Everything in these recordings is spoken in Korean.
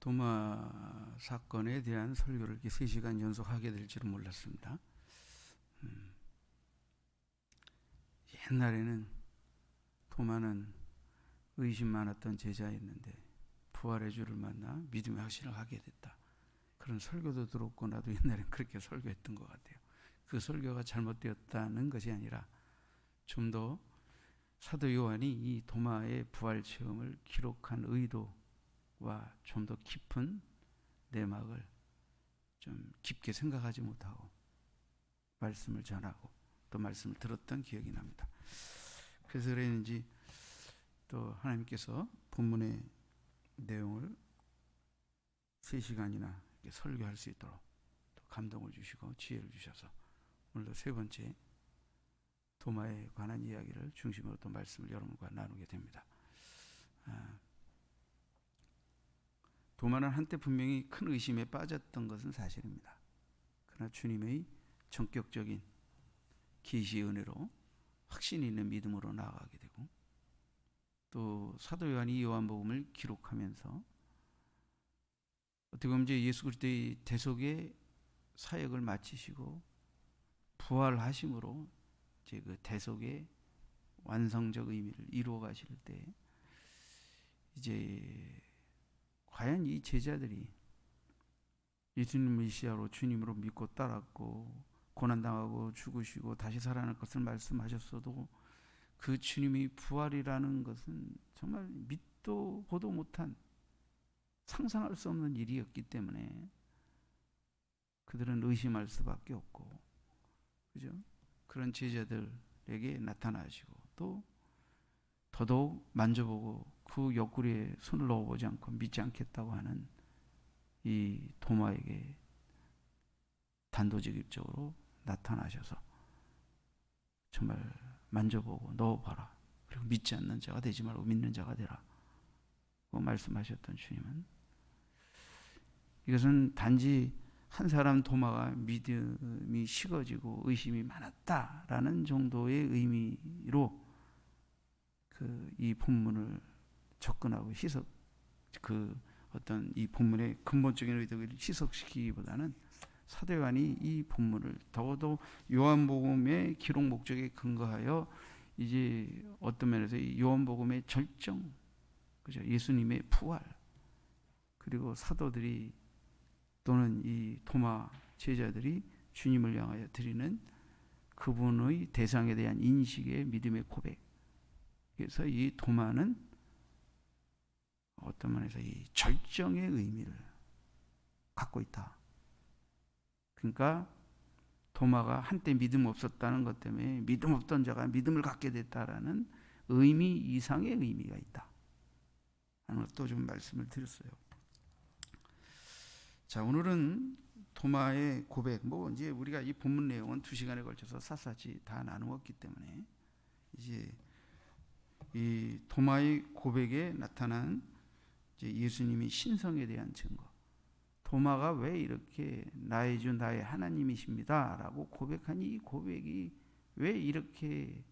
도마 사건에 대한 설교를 이렇게 3시간 연속하게 될 줄은 몰랐습니다. 옛날에는 도마는 의심 많았던 제자였는데 부활의 주를 만나 믿음의 확신을 하게 됐다. 그런 설교도 들었고 나도 옛날엔 그렇게 설교했던 것 같아요. 그 설교가 잘못되었다는 것이 아니라 좀 더 사도 요한이 이 도마의 부활 체험을 기록한 의도와 좀 더 깊은 내막을 좀 깊게 생각하지 못하고 말씀을 전하고 또 말씀을 들었던 기억이 납니다. 그래서 그랬는지 또 하나님께서 본문의 내용을 3시간이나 설교할 수 있도록 또 감동을 주시고 지혜를 주셔서 오늘도 3번째 도마에 관한 이야기를 중심으로 또 말씀을 여러분과 나누게 됩니다. 도마는 한때 분명히 큰 의심에 빠졌던 것은 사실입니다. 그러나 주님의 전격적인 계시의 은혜로 확신 있는 믿음으로 나아가게 되고 또 사도 요한이 요한복음을 기록하면서 어떻게 보면 이제 예수 그리스도의 대속의 사역을 마치시고 부활하심으로 이제 그 대속의 완성적 의미를 이루어 가실 때 이제 과연 이 제자들이 예수님 메시아로 주님으로 믿고 따랐고 고난당하고 죽으시고 다시 살아날 것을 말씀하셨어도 그 주님의 부활이라는 것은 정말 믿도 보도 못한 상상할 수 없는 일이었기 때문에 그들은 의심할 수밖에 없고, 그죠? 그런 제자들에게 나타나시고 또 더더욱 만져보고 그 옆구리에 손을 넣어보지 않고 믿지 않겠다고 하는 이 도마에게 단도직입적으로 나타나셔서 정말 만져보고 넣어봐라. 그리고 믿지 않는 자가 되지 말고 믿는 자가 되라. 고 말씀하셨던 주님은 이것은 단지 한 사람 도마가 믿음이 식어지고 의심이 많았다라는 정도의 의미로 이 본문을 접근하고 어떤 이 본문의 근본적인 의도를 희석시키기보다는 사도 요한이 이 본문을 더더 요한복음의 기록 목적에 근거하여 이제 어떤 면에서 이 요한복음의 절정, 그죠? 예수님의 부활, 그리고 사도들이 또는 이 도마 제자들이 주님을 향하여 드리는 그분의 대상에 대한 인식의 믿음의 고백. 그래서 이 도마는 어떤 면에서 이 절정의 의미를 갖고 있다. 그러니까 도마가 한때 믿음 없었다는 것 때문에 믿음 없던 자가 믿음을 갖게 됐다라는 의미 이상의 의미가 있다 하는 것도 좀 말씀을 드렸어요. 자, 오늘은 도마의 고백, 이제 우리가 이 본문 내용은 2시간에 걸쳐서 샅샅이 다 나누었기 때문에 이제 이 도마의 고백에 나타난 이제 예수님의 신성에 대한 증거, 도마가 왜 이렇게 나의 주 나의 하나님이십니다 라고 고백한 이 고백이 왜 이렇게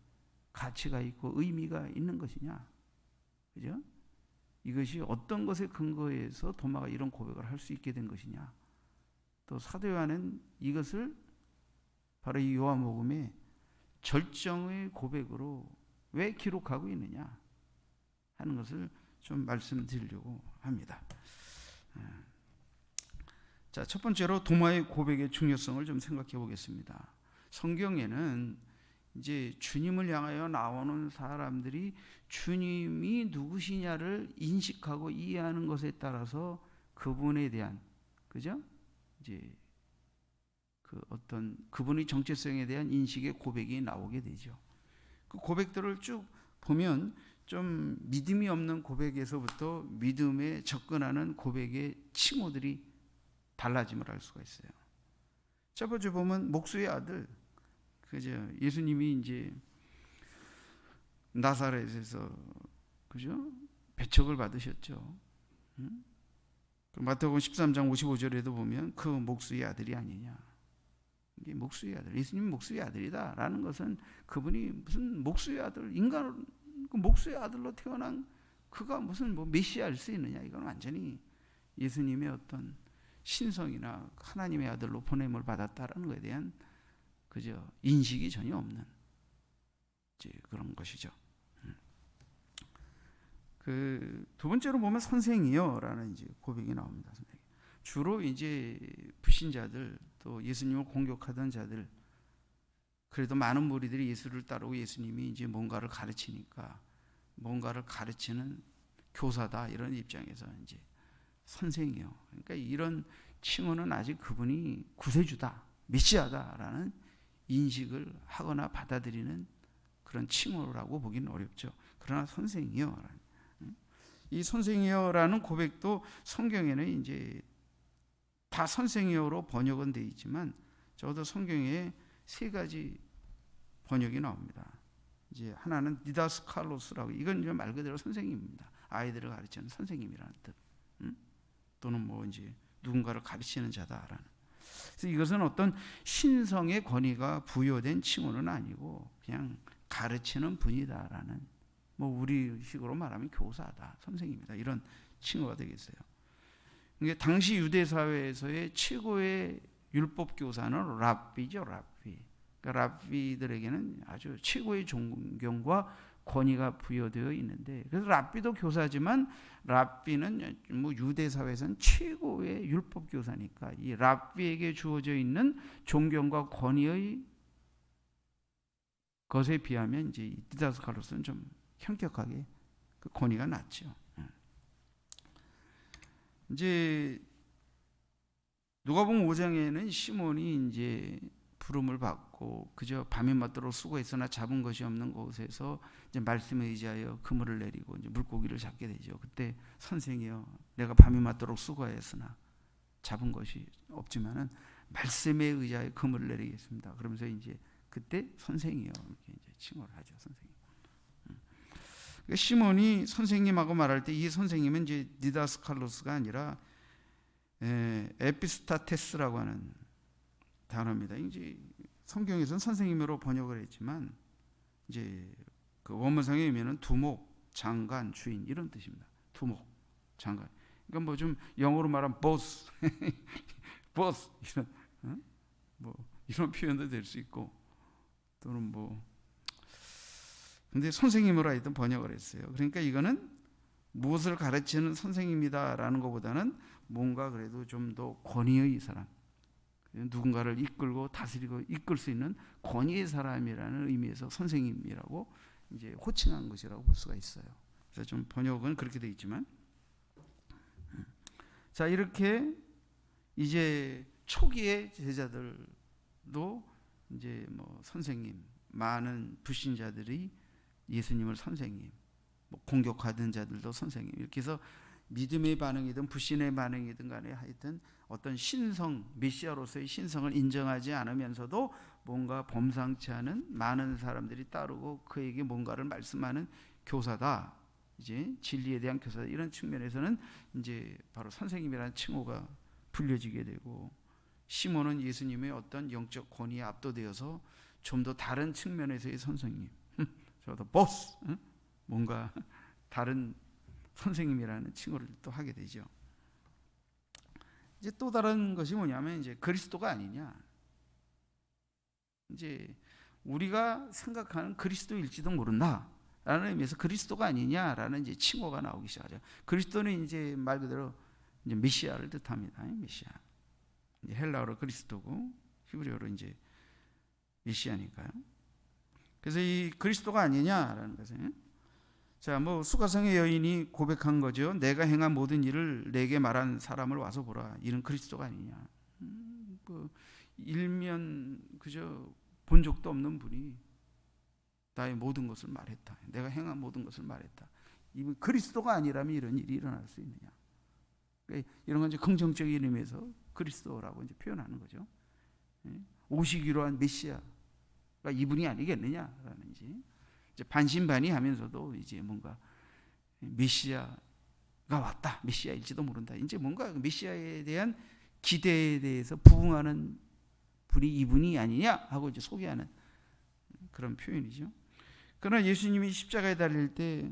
가치가 있고 의미가 있는 것이냐, 그죠? 이것이 어떤 것에 근거해서 도마가 이런 고백을 할 수 있게 된 것이냐, 또 사도 요한은 이것을 바로 이 요한복음의 절정의 고백으로 왜 기록하고 있느냐 하는 것을 좀 말씀드리려고 합니다. 자, 첫 번째로 도마의 고백의 중요성을 좀 생각해 보겠습니다. 성경에는 이제 주님을 향하여 나오는 사람들이 주님이 누구시냐를 인식하고 이해하는 것에 따라서 그분에 대한, 그죠? 이제 그분의 정체성에 대한 인식의 고백이 나오게 되죠. 그 고백들을 쭉 보면 좀 믿음이 없는 고백에서부터 믿음에 접근하는 고백의 칭호들이 달라짐을 알 수가 있어요. 첫 번째 보면 목수의 아들, 그죠? 예수님이 이제 나사렛에서, 그죠? 배척을 받으셨죠. 마태복음 13장 55절에도 보면 그 목수의 아들이 아니냐. 이게 목수의 아들, 예수님이 목수의 아들이다라는 것은 그분이 무슨 목수의 아들, 인간 목수의 아들로 태어난 그가 무슨 메시아일 수 있느냐, 이건 완전히 예수님의 어떤 신성이나 하나님의 아들로 보냄을 받았다라는 것에 대한 그저 인식이 전혀 없는 이제 그런 것이죠. 그 두 번째로 보면 선생이여라는 이제 고백이 나옵니다. 주로 이제 불신자들 또 예수님을 공격하던 자들, 그래도 많은 무리들이 예수를 따르고 예수님이 이제 뭔가를 가르치니까 뭔가를 가르치는 교사다 이런 입장에서 이제 선생이요. 그러니까 이런 칭호는 아직 그분이 구세주다, 메시아다라는 인식을 하거나 받아들이는 그런 칭호라고 보기는 어렵죠. 그러나 선생이요. 이 선생이여라는 고백도 성경에는 이제 다 선생이여로 번역은 되어 있지만 적어도 성경에 세 가지 번역이 나옵니다. 이제 하나는 디다스칼로스라고, 이건 이제 말 그대로 선생님입니다. 아이들을 가르치는 선생님이라는 뜻, 또는 뭐 이제 누군가를 가르치는 자다라는. 그래서 이것은 어떤 신성의 권위가 부여된 칭호는 아니고 그냥 가르치는 분이다라는, 뭐 우리식으로 말하면 교사다, 선생님이다, 이런 칭호가 되겠어요. 이게 당시 유대 사회에서의 최고의 율법 교사는 랍비죠, 랍비. 그러니까 랍비들에게는 아주 최고의 존경과 권위가 부여되어 있는데, 그래서 랍비도 교사지만 랍비는 뭐 유대 사회에서는 최고의 율법 교사니까 이 랍비에게 주어져 있는 존경과 권위의 것에 비하면 이제 이 디다스칼로스는 좀 현격하게 그 권위가 낮죠. 이제 누가복음 5장에는 시몬이 이제 부름을 받고 그저 밤이 맞도록 수고했으나 잡은 것이 없는 곳에서 이제 말씀에 의지하여 그물을 내리고 이제 물고기를 잡게 되죠. 그때 선생이여, 내가 밤이 맞도록 수고하였으나 잡은 것이 없지만은 말씀에 의지하여 그물을 내리겠습니다. 그러면서 이제 그때 선생이여 이렇게 이제 칭호를 하죠, 선생님. 그러니까 시몬이 선생님하고 말할 때 이 선생님은 이제 디다스칼로스가 아니라 에피스타테스라고 하는 단어입니다. 이제 성경에서는 선생님으로 번역을 했지만 이제 그 원문상의 의미는 두목, 장관, 주인 이런 뜻입니다. 두목, 장관. 그러니까 뭐 좀 영어로 말하면 boss, boss 이런 뭐 이런 표현도 될 수 있고, 또는 뭐 근데 선생님으로 하여튼 번역을 했어요. 그러니까 이거는 무엇을 가르치는 선생님이다라는 것보다는 뭔가 그래도 좀 더 권위의 사람, 누군가를 이끌고 다스리고 이끌 수 있는 권위의 사람이라는 의미에서 선생님이라고 이제 호칭한 것이라고 볼 수가 있어요. 그래서 좀 번역은 그렇게 되어 있지만, 자 이렇게 이제 초기의 제자들도 이제 뭐 선생님, 많은 불신자들이 예수님을 선생님, 뭐 공격하던 자들도 선생님, 이렇게 해서 믿음의 반응이든 불신의 반응이든 간에 하여튼 어떤 신성, 메시아로서의 신성을 인정하지 않으면서도 뭔가 범상치 않은 많은 사람들이 따르고 그에게 뭔가를 말씀하는 교사다, 이제 진리에 대한 교사다, 이런 측면에서는 이제 바로 선생님이라는 칭호가 불려지게 되고, 시몬은 예수님의 어떤 영적 권위에 압도되어서 좀 더 다른 측면에서의 선생님, 저도 보스, 뭔가 다른 선생님이라는 칭호를 또 하게 되죠. 이제 또 다른 것이 뭐냐면 이제 그리스도가 아니냐. 이제 우리가 생각하는 그리스도일지도 모른다라는 의미에서 그리스도가 아니냐라는 이제 칭호가 나오기 시작하죠. 그리스도는 이제 말 그대로 이제 메시아를 뜻합니다. 메시아. 이제 헬라어로 그리스도고 히브리어로 이제 메시아니까요. 그래서 이 그리스도가 아니냐라는 것은, 자, 뭐 수가성의 여인이 고백한 거죠. 내가 행한 모든 일을 내게 말한 사람을 와서 보라. 이는 그리스도가 아니냐. 그 일면 그저 본 적도 없는 분이 나의 모든 것을 말했다. 내가 행한 모든 것을 말했다. 이 그리스도가 아니라면 이런 일이 일어날 수 있느냐. 그러니까 이런 건 이제 긍정적인 의미에서 그리스도라고 이제 표현하는 거죠. 오시기로 한 메시아가 이분이 아니겠느냐라는 이제 반신반의하면서도 이제 뭔가 메시아가 왔다, 메시아일지도 모른다, 이제 뭔가 메시아에 대한 기대에 대해서 부응하는 분이 이분이 아니냐 하고 이제 소개하는 그런 표현이죠. 그러나 예수님이 십자가에 달릴 때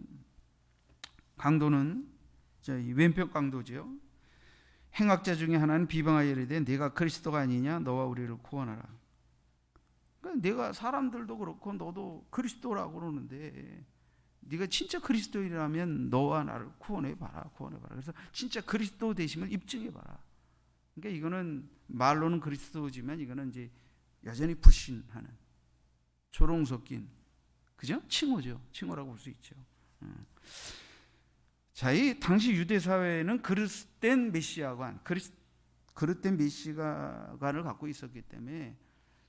강도는 왼편 강도죠. 행악자 중에 하나는 비방하여 이르되 네가 그리스도가 아니냐 너와 우리를 구원하라. 그러니까 내가 사람들도 그렇고 너도 그리스도라고 그러는데 네가 진짜 그리스도이라면 너와 나를 구원해봐라. 그래서 진짜 그리스도 되심을 입증해봐라. 그러니까 이거는 말로는 그리스도지만 이거는 이제 여전히 불신하는 조롱 섞인 그죠? 칭호죠. 칭호라고 볼 수 있죠. 자, 이 당시 유대 사회에는 그릇된 메시아관, 그릇된 메시아관을 갖고 있었기 때문에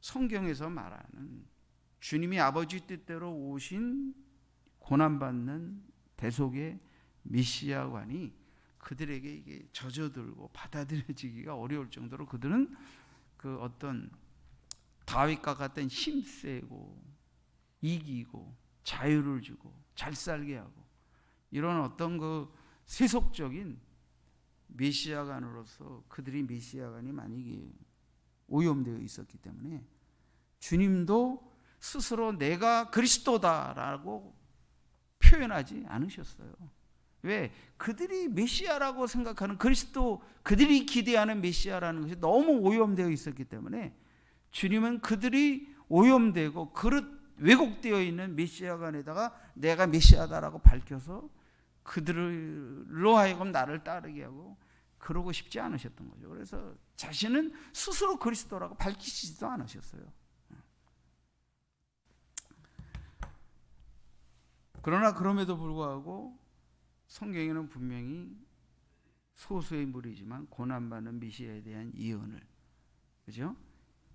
성경에서 말하는 주님이 아버지 뜻대로 오신 고난받는 대속의 메시아관이 그들에게 이게 젖어들고 받아들여지기가 어려울 정도로 그들은 그 어떤 다윗과 같은 힘세고 이기고 자유를 주고 잘 살게 하고 이런 어떤 그 세속적인 메시아관으로서 그들이 메시아관이 많이 오염되어 있었기 때문에 주님도 스스로 내가 그리스도다라고 표현하지 않으셨어요. 왜? 그들이 메시아라고 생각하는 그리스도, 그들이 기대하는 메시아라는 것이 너무 오염되어 있었기 때문에 주님은 그들이 오염되고 왜곡되어 있는 메시아관에다가 내가 메시아다라고 밝혀서 그들로 하여금 나를 따르게 하고 그러고 싶지 않으셨던 거죠. 그래서 자신은 스스로 그리스도라고 밝히지도 않으셨어요. 그러나 그럼에도 불구하고 성경에는 분명히 소수의 무리지만 고난받는 메시아에 대한 예언을 그죠?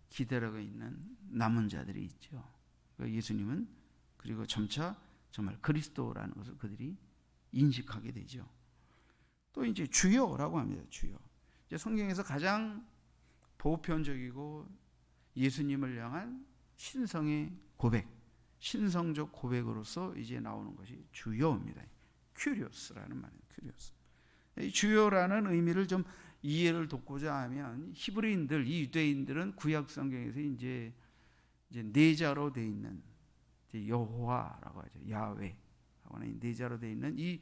기다리고 있는 남은 자들이 있죠. 그러니까 예수님은 그리고 점차 정말 그리스도라는 것을 그들이 인식하게 되죠. 또 이제 주여라고 합니다. 주여. 이제 성경에서 가장 보편적이고 예수님을 향한 신성의 고백, 신성적 고백으로서 이제 나오는 것이 주여입니다. 큐리오스라는 말이에요. 큐리오스. 이 주여라는 의미를 좀 이해를 돕고자 하면 히브리인들, 이 유대인들은 구약 성경에서 이제 네 자로 되어 있는 여호와라고 하죠. 야훼라고는 네 자로 되어 있는 이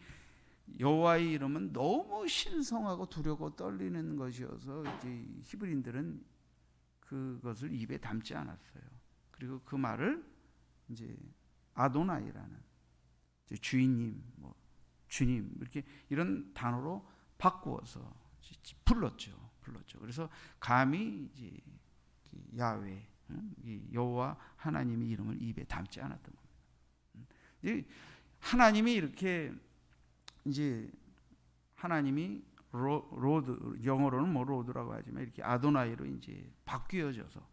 여호와의 이름은 너무 신성하고 두렵고 떨리는 것이어서 이제 히브리인들은 그것을 입에 담지 않았어요. 그리고 그 말을 이제 아도나이라는 주인님, 뭐 주님 이렇게 이런 단어로 바꾸어서 불렀죠. 그래서 감히 이제 야훼, 여호와 하나님의 이름을 입에 담지 않았던 겁니다. 하나님이 이렇게 이제 하나님이 로드 영어로는 뭐 로드라고 하지만 이렇게 아도나이로 이제 바뀌어져서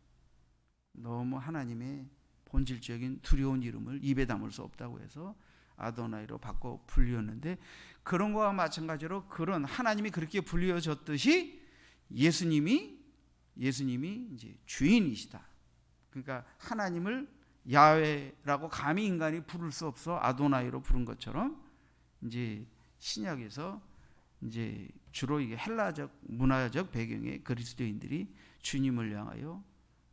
너무 하나님의 본질적인 두려운 이름을 입에 담을 수 없다고 해서 아도나이로 바꿔 불리었는데 그런 거와 마찬가지로 그런 하나님이 그렇게 불리어졌듯이 예수님이 이제 주인이시다. 그러니까 하나님을 야훼라고 감히 인간이 부를 수 없어 아도나이로 부른 것처럼 이제 신약에서 이제 주로 이게 헬라적 문화적 배경의 그리스도인들이 주님을 향하여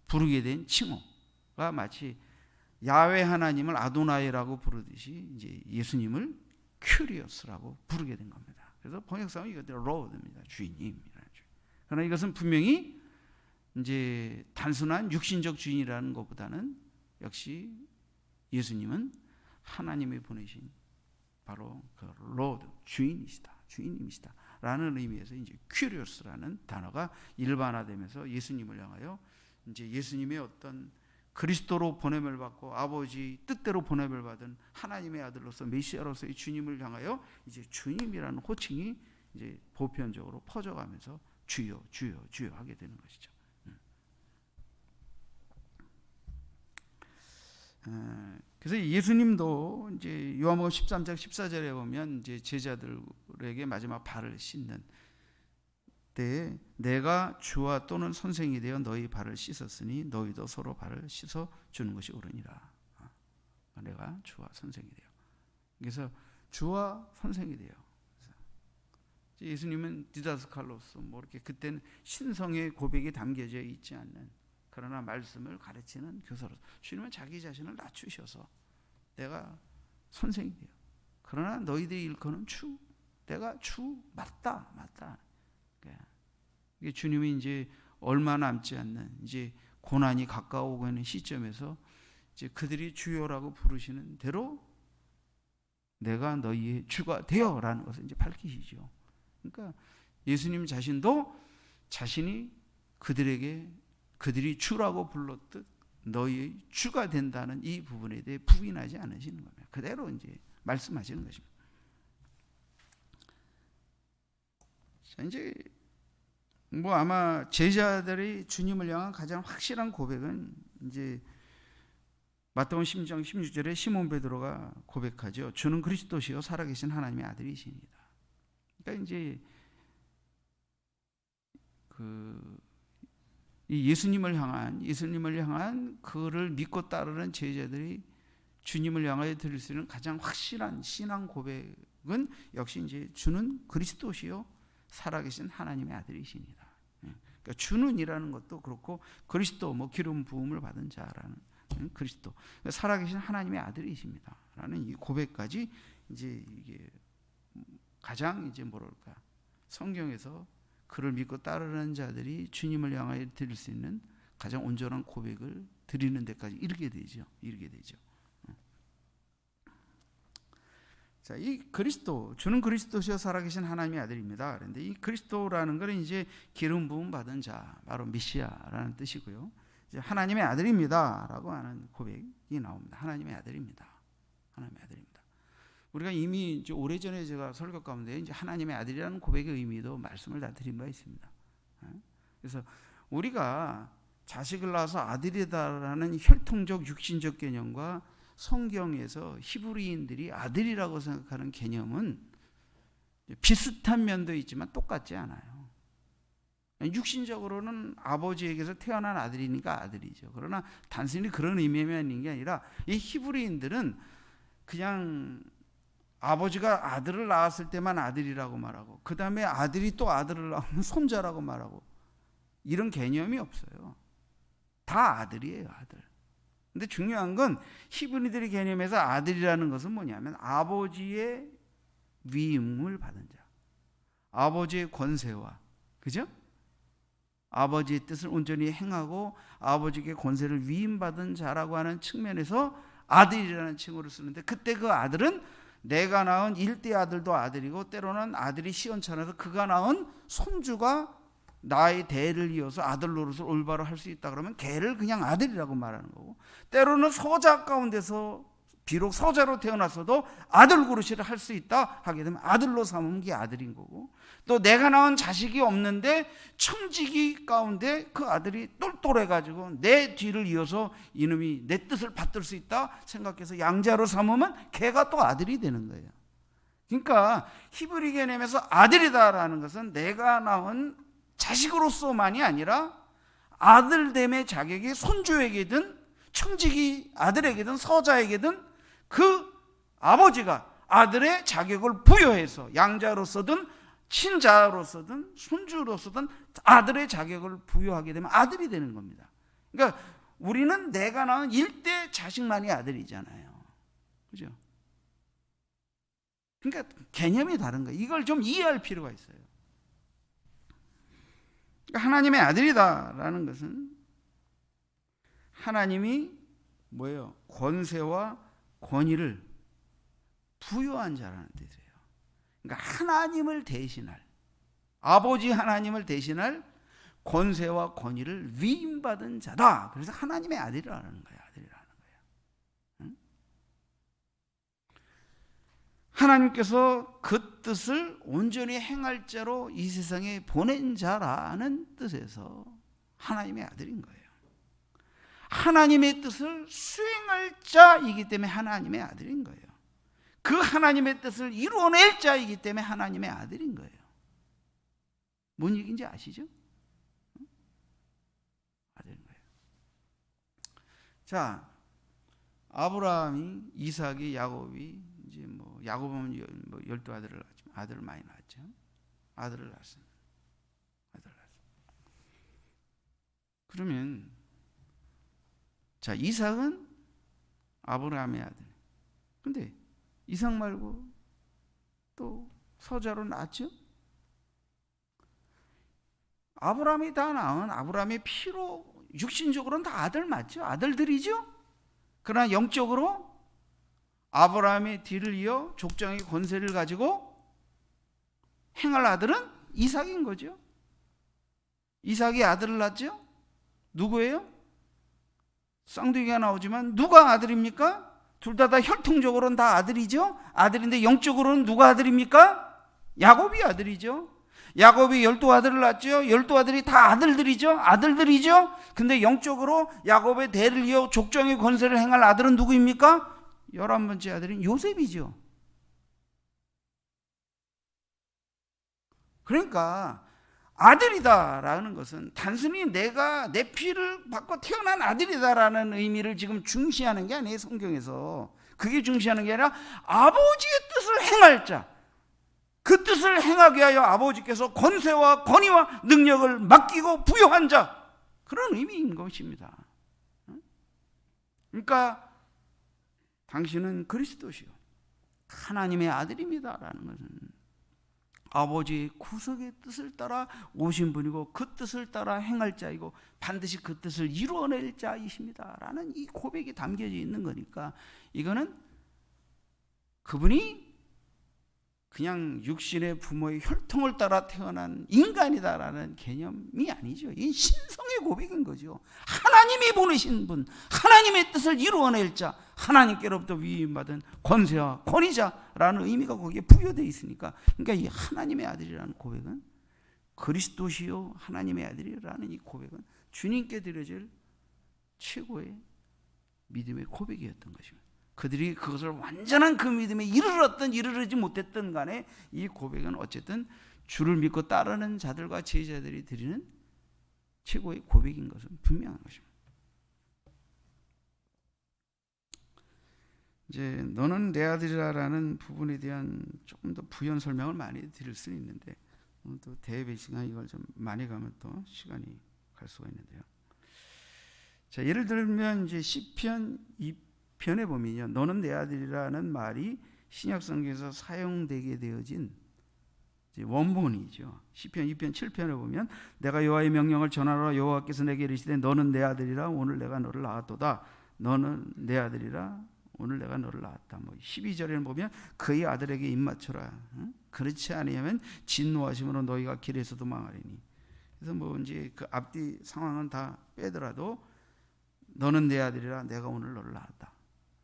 부르게 된 칭호가 마치 야훼 하나님을 아도나이라고 부르듯이 이제 예수님을 큐리오스라고 부르게 된 겁니다. 그래서 번역상은 이것대로 로드입니다. 주인님이라는 주. 그러나 이것은 분명히 이제 단순한 육신적 주인이라는 것보다는 역시 예수님은 하나님이 보내신 바로 그 로드 주인님이시다 라는 의미에서 이제 큐리오스라는 단어가 일반화되면서 예수님을 향하여 이제 예수님의 어떤 그리스도로 보냄을 받고 아버지 뜻대로 보냄을 받은 하나님의 아들로서 메시아로서의 주님을 향하여 이제 주님이라는 호칭이 이제 보편적으로 퍼져가면서 주여 하게 되는 것이죠. 그래서 예수님도 이제 요한복음 13장 14절에 보면 이제 제자들에게 마지막 발을 씻는 때에 내가 주와 또는 선생이 되어 너희 발을 씻었으니 너희도 서로 발을 씻어 주는 것이 옳으니라. 내가 주와 선생이 되어. 그래서 주와 선생이 되어. 예수님은 디다스칼로스 뭐 이렇게 그때는 신성의 고백이 담겨져 있지 않는 그러나 말씀을 가르치는 교사로서 주님은 자기 자신을 낮추셔서 내가 선생이 되어. 그러나 너희들이 일컫는 주, 내가 주 맞다. 주님이 이제 얼마 남지 않는 이제 고난이 가까워오고 있는 시점에서 이제 그들이 주여라고 부르시는 대로 내가 너희의 주가 되어라는 것을 이제 밝히시죠. 그러니까 예수님 자신도 자신이 그들이 주라고 불렀듯 너희의 주가 된다는 이 부분에 대해 부인하지 않으시는 겁니다. 그대로 이제 말씀하시는 것입니다. 자, 이제 아마 제자들이 주님을 향한 가장 확실한 고백은 이제 마태복음 10장 16절에 시몬 베드로가 고백하죠. 주는 그리스도시요 살아계신 하나님의 아들이십니다. 그러니까 이제 이 예수님을 향한 그를 믿고 따르는 제자들이 주님을 향하여 드릴 수 있는 가장 확실한 신앙 고백은 역시 이제 주는 그리스도시요 살아계신 하나님의 아들이십니다. 그러니까 주는이라는 것도 그렇고 그리스도 기름 부음을 받은 자라는 그리스도 살아계신 하나님의 아들이십니다라는 이 고백까지 이제 이게 가장 이제 성경에서 그를 믿고 따르는 자들이 주님을 향하여 드릴 수 있는 가장 온전한 고백을 드리는 데까지 이르게 되죠. 자, 이 그리스도, 주는 그리스도시여 살아계신 하나님의 아들입니다. 그런데 이 그리스도라는 것은 이제 기름 부음 받은 자, 바로 메시아라는 뜻이고요. 이제 하나님의 아들입니다라고 하는 고백이 나옵니다. 하나님의 아들입니다. 우리가 이미 이제 오래전에 제가 설교 가운데 이제 하나님의 아들이라는 고백의 의미도 말씀을 다 드린 바 있습니다. 그래서 우리가 자식을 낳아서 아들이다라는 혈통적 육신적 개념과 성경에서 히브리인들이 아들이라고 생각하는 개념은 비슷한 면도 있지만 똑같지 않아요. 육신적으로는 아버지에게서 태어난 아들이니까 아들이죠. 그러나 단순히 그런 의미만 있는 게 아니라 이 히브리인들은 그냥 아버지가 아들을 낳았을 때만 아들이라고 말하고 그 다음에 아들이 또 아들을 낳으면 손자라고 말하고 이런 개념이 없어요. 다 아들이에요, 아들. 근데 중요한 건 히브리들의 개념에서 아들이라는 것은 뭐냐면 아버지의 위임을 받은 자, 아버지의 권세와, 그죠? 아버지의 뜻을 온전히 행하고 아버지께 권세를 위임받은 자라고 하는 측면에서 아들이라는 칭호를 쓰는데, 그때 그 아들은 내가 낳은 일대 아들도 아들이고 때로는 아들이 시원찮아서 그가 낳은 손주가 나의 대를 이어서 아들 노릇을 올바로 할 수 있다 그러면 걔를 그냥 아들이라고 말하는 거고, 때로는 서자 가운데서 비록 서자로 태어났어도 아들 노릇을 할 수 있다 하게 되면 아들로 삼으면 그게 아들인 거고, 또 내가 낳은 자식이 없는데 청지기 가운데 그 아들이 똘똘해가지고 내 뒤를 이어서 이놈이 내 뜻을 받들 수 있다 생각해서 양자로 삼으면 걔가 또 아들이 되는 거예요. 그러니까 히브리 개념에서 아들이다라는 것은 내가 낳은 자식으로서만이 아니라 아들됨의 자격이 손주에게든 청지기 아들에게든 서자에게든 그 아버지가 아들의 자격을 부여해서 양자로서든 친자로서든 손주로서든 아들의 자격을 부여하게 되면 아들이 되는 겁니다. 그러니까 우리는 내가 낳은 일대 자식만이 아들이잖아요. 그죠? 그러니까 개념이 다른 거예요. 이걸 좀 이해할 필요가 있어요. 그러니까 하나님의 아들이다라는 것은 하나님이 뭐예요? 권세와 권위를 부여한 자라는 뜻이에요. 그러니까 하나님을 대신할, 아버지 하나님을 대신할 권세와 권위를 위임받은 자다. 그래서 하나님의 아들이라는 거예요. 응? 하나님께서 그 뜻을 온전히 행할 자로 이 세상에 보낸 자라는 뜻에서 하나님의 아들인 거예요. 하나님의 뜻을 수행할 자이기 때문에 하나님의 아들인 거예요. 그 하나님의 뜻을 이루어낼 자이기 때문에 하나님의 아들인 거예요. 뭔 얘기인지 아시죠? 아들인 거예요. 자, 아브라함이, 이삭이, 야곱이 이제 야곱은 12아들을 낳았지만 아들을 많이 낳았죠. 아들을 낳았습니다. 그러면 자, 이삭은 아브라함의 아들. 근데 이삭 말고 또 서자로 낳았죠? 아브라함이 다 낳은 아브라함의 피로 육신적으로는 다 아들 맞죠? 아들들이죠? 그러나 영적으로 아브라함의 뒤를 이어 족장의 권세를 가지고 행할 아들은 이삭인 거죠. 이삭이 아들을 낳죠? 누구예요? 쌍둥이가 나오지만 누가 아들입니까? 둘 다 혈통적으로는 다 아들이죠. 아들인데 영적으로는 누가 아들입니까? 야곱이 아들이죠. 야곱이 12아들을 낳죠. 12아들이 다 아들들이죠. 아들들이죠. 근데 영적으로 야곱의 대를 이어 족장의 권세를 행할 아들은 누구입니까? 11번째 아들인 요셉이죠. 그러니까 아들이다라는 것은 단순히 내가 내 피를 받고 태어난 아들이다라는 의미를 지금 중시하는 게 아니에요. 성경에서 그게 중시하는 게 아니라 아버지의 뜻을 행할 자, 그 뜻을 행하게 하여 아버지께서 권세와 권위와 능력을 맡기고 부여한 자, 그런 의미인 것입니다. 그러니까 당신은 그리스도시요 하나님의 아들입니다라는 것은 아버지의 구속의 뜻을 따라 오신 분이고 그 뜻을 따라 행할 자이고 반드시 그 뜻을 이루어낼 자이십니다라는 이 고백이 담겨져 있는 거니까 이거는 그분이 그냥 육신의 부모의 혈통을 따라 태어난 인간이다라는 개념이 아니죠. 이 신성의 고백인 거죠. 하나님이 보내신 분, 하나님의 뜻을 이루어낼 자, 하나님께로부터 위임받은 권세와 권위자라는 의미가 거기에 부여되어 있으니까, 그러니까 이 하나님의 아들이라는 고백은 그리스도시요 하나님의 아들이라는 이 고백은 주님께 드려질 최고의 믿음의 고백이었던 것입니다. 그들이 그것을 완전한 그 믿음에 이르렀든 이르르지 못했든 간에 이 고백은 어쨌든 주를 믿고 따르는 자들과 제자들이 드리는 최고의 고백인 것은 분명한 것입니다. 이제 너는 내 아들이라는 부분에 대한 조금 더 부연 설명을 많이 드릴 수 있는데 또 대회 시간 이걸 좀 많이 가면 또 시간이 갈 수가 있는데요. 자, 예를 들면 이제 시편 2편에 보면요, 너는 내 아들이라는 말이 신약 성경에서 사용되게 되어진 원본이죠. 시편 2편 7편에 보면 내가 여호와의 명령을 전하노라 여호와께서 내게 이르시되 너는 내 아들이라 오늘 내가 너를 낳았도다. 너는 내 아들이라 오늘 내가 너를 낳았다. 12절에는 보면 그의 아들에게 입맞춰라. 그렇지 아니하면 진노하심으로 너희가 길에서도 망하리니. 그래서 이제 그 앞뒤 상황은 다 빼더라도 너는 내 아들이라 내가 오늘 너를 낳았다.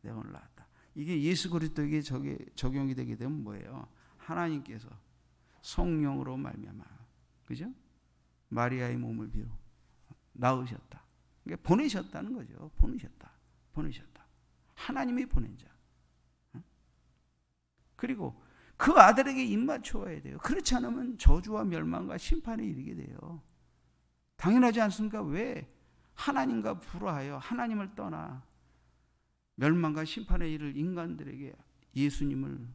내가 오늘 낳았다. 이게 예수 그리스도에게 적용이 되게 되면 뭐예요? 하나님께서 성령으로 말미암아, 그죠? 마리아의 몸을 비워 낳으셨다. 그러니까 보내셨다는 거죠. 보내셨다. 하나님이 보낸 자. 그리고 그 아들에게 입맞춰야 돼요. 그렇지 않으면 저주와 멸망과 심판에 이르게 돼요. 당연하지 않습니까? 왜? 하나님과 불화하여 하나님을 떠나 멸망과 심판에 이를 인간들에게 예수님을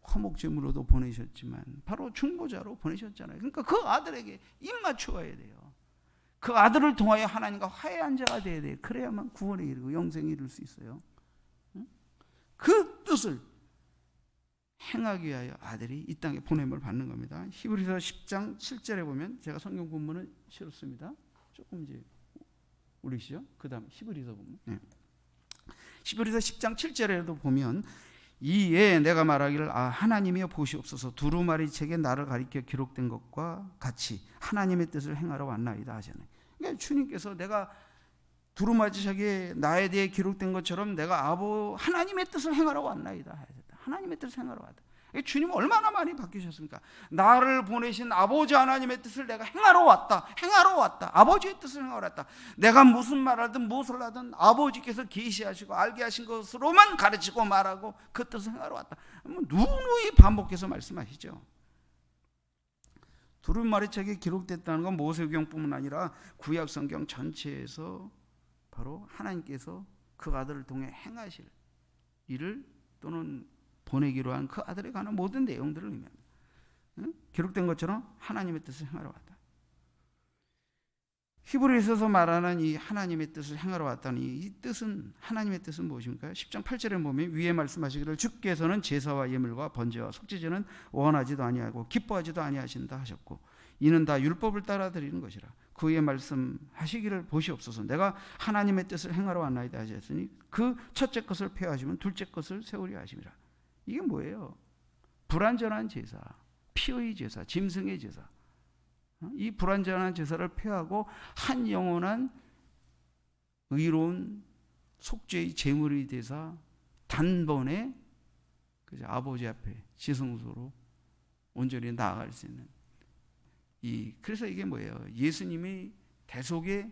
화목제물로도 보내셨지만 바로 중보자로 보내셨잖아요. 그러니까 그 아들에게 입맞추어야 돼요. 그 아들을 통하여 하나님과 화해한 자가 돼야 돼요. 그래야만 구원에 이르고 영생에 이를 수 있어요. 그 뜻을 행하기 위하여 아들이 이 땅에 보냄을 받는 겁니다. 히브리서 10장 7절에 보면 제가 성경 본문을 실었습니다. 조금 이제 올리시죠. 그 다음 히브리서 보면 히브리서 10장 7절에도 보면 이에 내가 말하기를 하나님이여 보시옵소서 두루마리 책에 나를 가리켜 기록된 것과 같이 하나님의 뜻을 행하러 왔나이다 하잖아요. 그러니까 주님께서 내가 두루마리 책에 나에 대해 기록된 것처럼 내가 하나님의 뜻을 행하러 왔나이다. 하나님의 뜻을 행하러 왔다. 주님은 얼마나 많이 바뀌셨습니까? 나를 보내신 아버지 하나님의 뜻을 내가 행하러 왔다. 아버지의 뜻을 행하러 왔다. 내가 무슨 말하든 무엇을 하든 아버지께서 계시하시고 알게 하신 것으로만 가르치고 말하고 그 뜻을 행하러 왔다. 누누이 반복해서 말씀하시죠. 두루마리책에 기록됐다는 건 모세오경뿐만 아니라 구약 성경 전체에서 바로 하나님께서 그 아들을 통해 행하실 일을 또는 보내기로 한 그 아들에 관한 모든 내용들을 의미합니다. 기록된 것처럼 하나님의 뜻을 행하러 왔다. 히브리서에서 말하는 이 하나님의 뜻을 행하러 왔다는 이 뜻은, 하나님의 뜻은 무엇입니까? 10장 8절에 보면 위에 말씀하시기를 주께서는 제사와 예물과 번제와 속죄제는 원하지도 아니하고 기뻐하지도 아니하신다 하셨고 이는 다 율법을 따라 드리는 것이라. 그의 말씀하시기를 보시옵소서. 내가 하나님의 뜻을 행하러 왔나이다 하셨으니 그 첫째 것을 폐하시면 둘째 것을 세우려 하심이라. 이게 뭐예요? 불완전한 제사, 피의 제사, 짐승의 제사. 이 불완전한 제사를 폐하고 한 영원한 의로운 속죄의 제물이 되사 단번에 아버지 앞에 지성소로 온전히 나아갈 수 있는 그래서 이게 뭐예요? 예수님이 대속의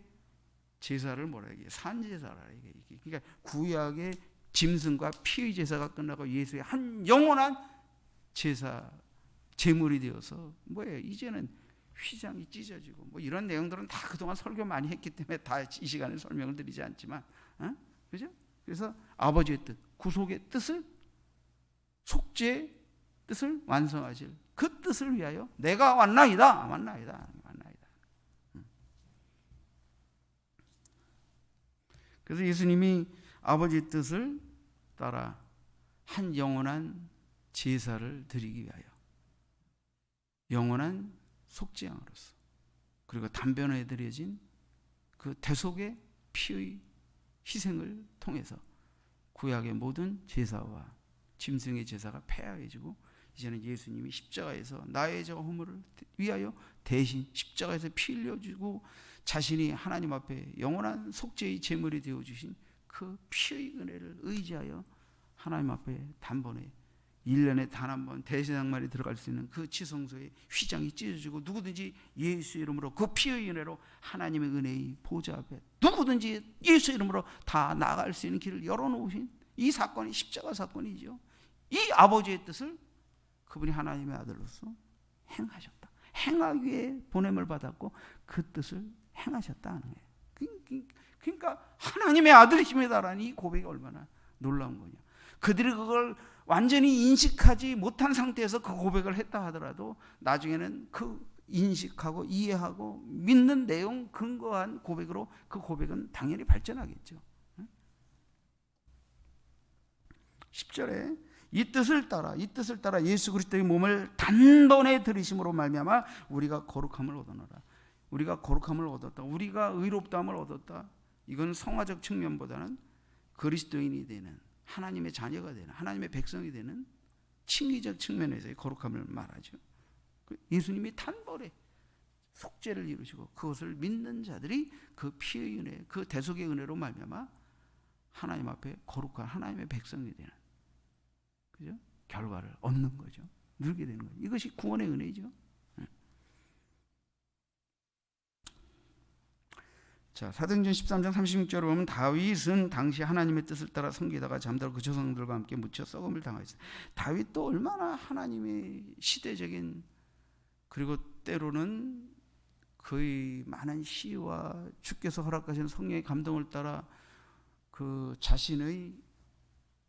제사를 뭐라 얘기해요? 산제사라 얘기해요. 그러니까 구약의 짐승과 피의 제사가 끝나고 예수의 한 영원한 제사 제물이 되어서 뭐예요? 이제는 휘장이 찢어지고 뭐 이런 내용들은 다 그동안 설교 많이 했기 때문에 다 이 시간에 설명을 드리지 않지만, 그죠? 그래서 아버지의 뜻, 구속의 뜻을, 속죄의 뜻을 완성하실 그 뜻을 위하여 내가 왔나이다. 그래서 예수님이 아버지의 뜻을 따라 한 영원한 제사를 드리기 위하여 영원한 속죄양으로서 그리고 단번에 드려진 그 대속의 피의 희생을 통해서 구약의 모든 제사와 짐승의 제사가 폐하해지고 이제는 예수님이 십자가에서 나의 저 허물을 위하여 대신 십자가에서 피 흘려주고 자신이 하나님 앞에 영원한 속죄의 제물이 되어주신 그 피의 은혜를 의지하여 하나님 앞에 단번에 1년에 단 한 번 대제사장만이 들어갈 수 있는 그 지성소에 휘장이 찢어지고 누구든지 예수 이름으로 그 피의 은혜로 하나님의 은혜의 보좌 앞에 누구든지 예수 이름으로 다 나아갈 수 있는 길을 열어놓으신 이 사건이 십자가 사건이죠. 이 아버지의 뜻을 그분이 하나님의 아들로서 행하셨다. 행하기 위해 보냄을 받았고 그 뜻을 행하셨다는 거예요. 그러니까 하나님의 아들이십니다라는 이 고백이 얼마나 놀라운 거냐. 그들이 그걸 완전히 인식하지 못한 상태에서 그 고백을 했다 하더라도 나중에는 그 인식하고 이해하고 믿는 내용 근거한 고백으로 그 고백은 당연히 발전하겠죠. 10절에 이 뜻을 따라 예수 그리스도의 몸을 단번에 들이심으로 말미암아 우리가 거룩함을 얻어노라. 우리가 거룩함을 얻었다. 우리가 의롭다함을 얻었다. 이건 성화적 측면보다는 그리스도인이 되는 하나님의 자녀가 되는 하나님의 백성이 되는 칭의적 측면에서의 거룩함을 말하죠. 예수님이 단번에 속죄를 이루시고 그것을 믿는 자들이 그 피의 은혜, 그 대속의 은혜로 말미암아 하나님 앞에 거룩한 하나님의 백성이 되는, 그죠? 결과를 얻는 거죠. 누리게 되는 거죠. 이것이 구원의 은혜죠. 자, 사도행전 13장 36절을 보면 다윗은 당시 하나님의 뜻을 따라 섬기다가 잠들어 그 조상들과 함께 묻혀 썩음을 당하였어요. 다윗도 얼마나 하나님의 시대적인 그리고 때로는 거의 많은 시와 주께서 허락하신 성령의 감동을 따라 그 자신의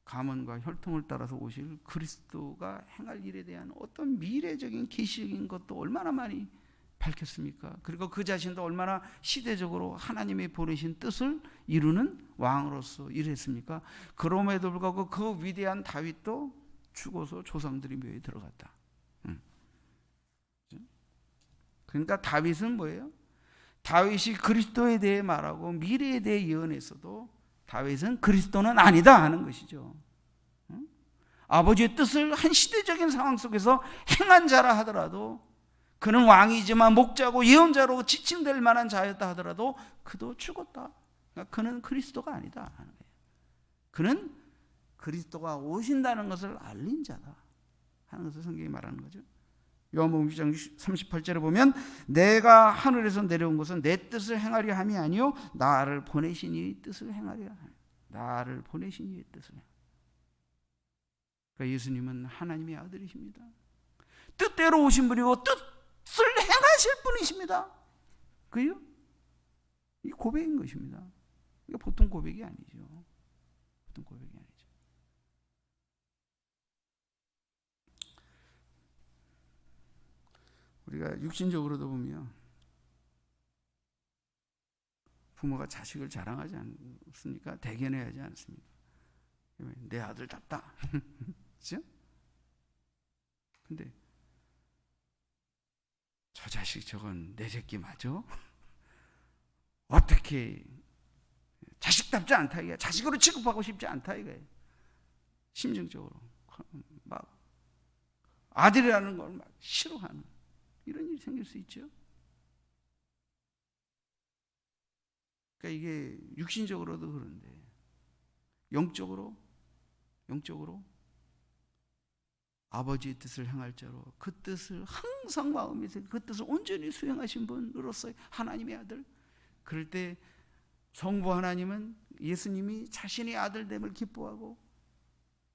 감언과 혈통을 따라서 오실 그리스도가 행할 일에 대한 어떤 미래적인 계시적인 것도 얼마나 많이 밝혔습니까? 그리고 그 자신도 얼마나 시대적으로 하나님이 보내신 뜻을 이루는 왕으로서 일했습니까? 그럼에도 불구하고 그 위대한 다윗도 죽어서 조상들이 묘에 들어갔다. 그러니까 다윗은 뭐예요? 다윗이 그리스도에 대해 말하고 미래에 대해 예언했어도 다윗은 그리스도는 아니다 하는 것이죠. 아버지의 뜻을 한 시대적인 상황 속에서 행한 자라 하더라도 그는 왕이지만 목자고 예언자로 지칭될 만한 자였다 하더라도 그도 죽었다. 그러니까 그는 그리스도가 아니다 하는 거예요. 그는 그리스도가 오신다는 것을 알린 자다 하는 것을 성경이 말하는 거죠. 요한복음 6장 38절에 보면 내가 하늘에서 내려온 것은 내 뜻을 행하려 함이 아니요 나를 보내신 이의 뜻을 행하려 함. 나를 보내신 이의 뜻을 행하려. 그러니까 예수님은 하나님의 아들이십니다. 뜻대로 오신 분이고 뜻을 행하실 분이십니다. 그요? 이 고백인 것입니다. 이게 보통 고백이 아니죠. 보통 고백이 아니죠. 우리가 육신적으로도 보면 부모가 자식을 자랑하지 않습니까? 대견해하지 않습니까? 내 아들답다. 그렇죠? 근데 저 자식 저건 내 새끼 맞아? 어떻게 자식답지 않다 이게, 자식으로 취급하고 싶지 않다 이게, 심정적으로 막 아들이라는 걸 막 싫어하는 이런 일이 생길 수 있죠. 그러니까 이게 육신적으로도 그런데 영적으로 아버지의 뜻을 행할 자로 그 뜻을 항상 마음에서 그 뜻을 온전히 수행하신 분으로서 하나님의 아들. 그럴 때 성부 하나님은 예수님이 자신의 아들됨을 기뻐하고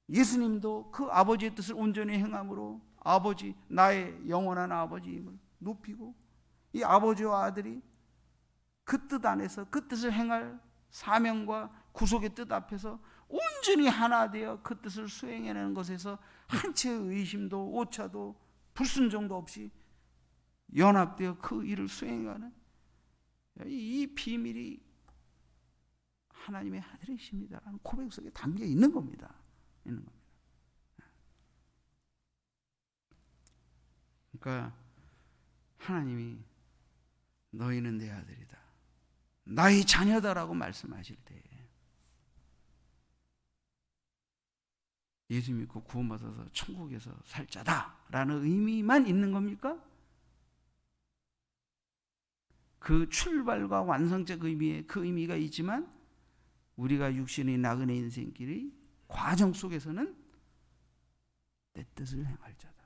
예수님도 그 아버지의 뜻을 온전히 행함으로 아버지, 나의 영원한 아버지임을 높이고, 이 아버지와 아들이 그 뜻 안에서 그 뜻을 행할 사명과 구속의 뜻 앞에서 온전히 하나 되어 그 뜻을 수행해내는 것에서 한 채의 의심도 오차도 불순종도 없이 연합되어 그 일을 수행하는 이 비밀이 하나님의 아들이십니다라는 고백 속에 담겨 있는 겁니다. 그러니까 하나님이 너희는 내 아들이다, 나의 자녀다라고 말씀하실 때 예수 믿고 구원받아서 천국에서 살 자다라는 의미만 있는 겁니까? 그 출발과 완성적 의미에 그 의미가 있지만 우리가 육신의 나그네 인생길의 과정 속에서는 내 뜻을 행할 자다,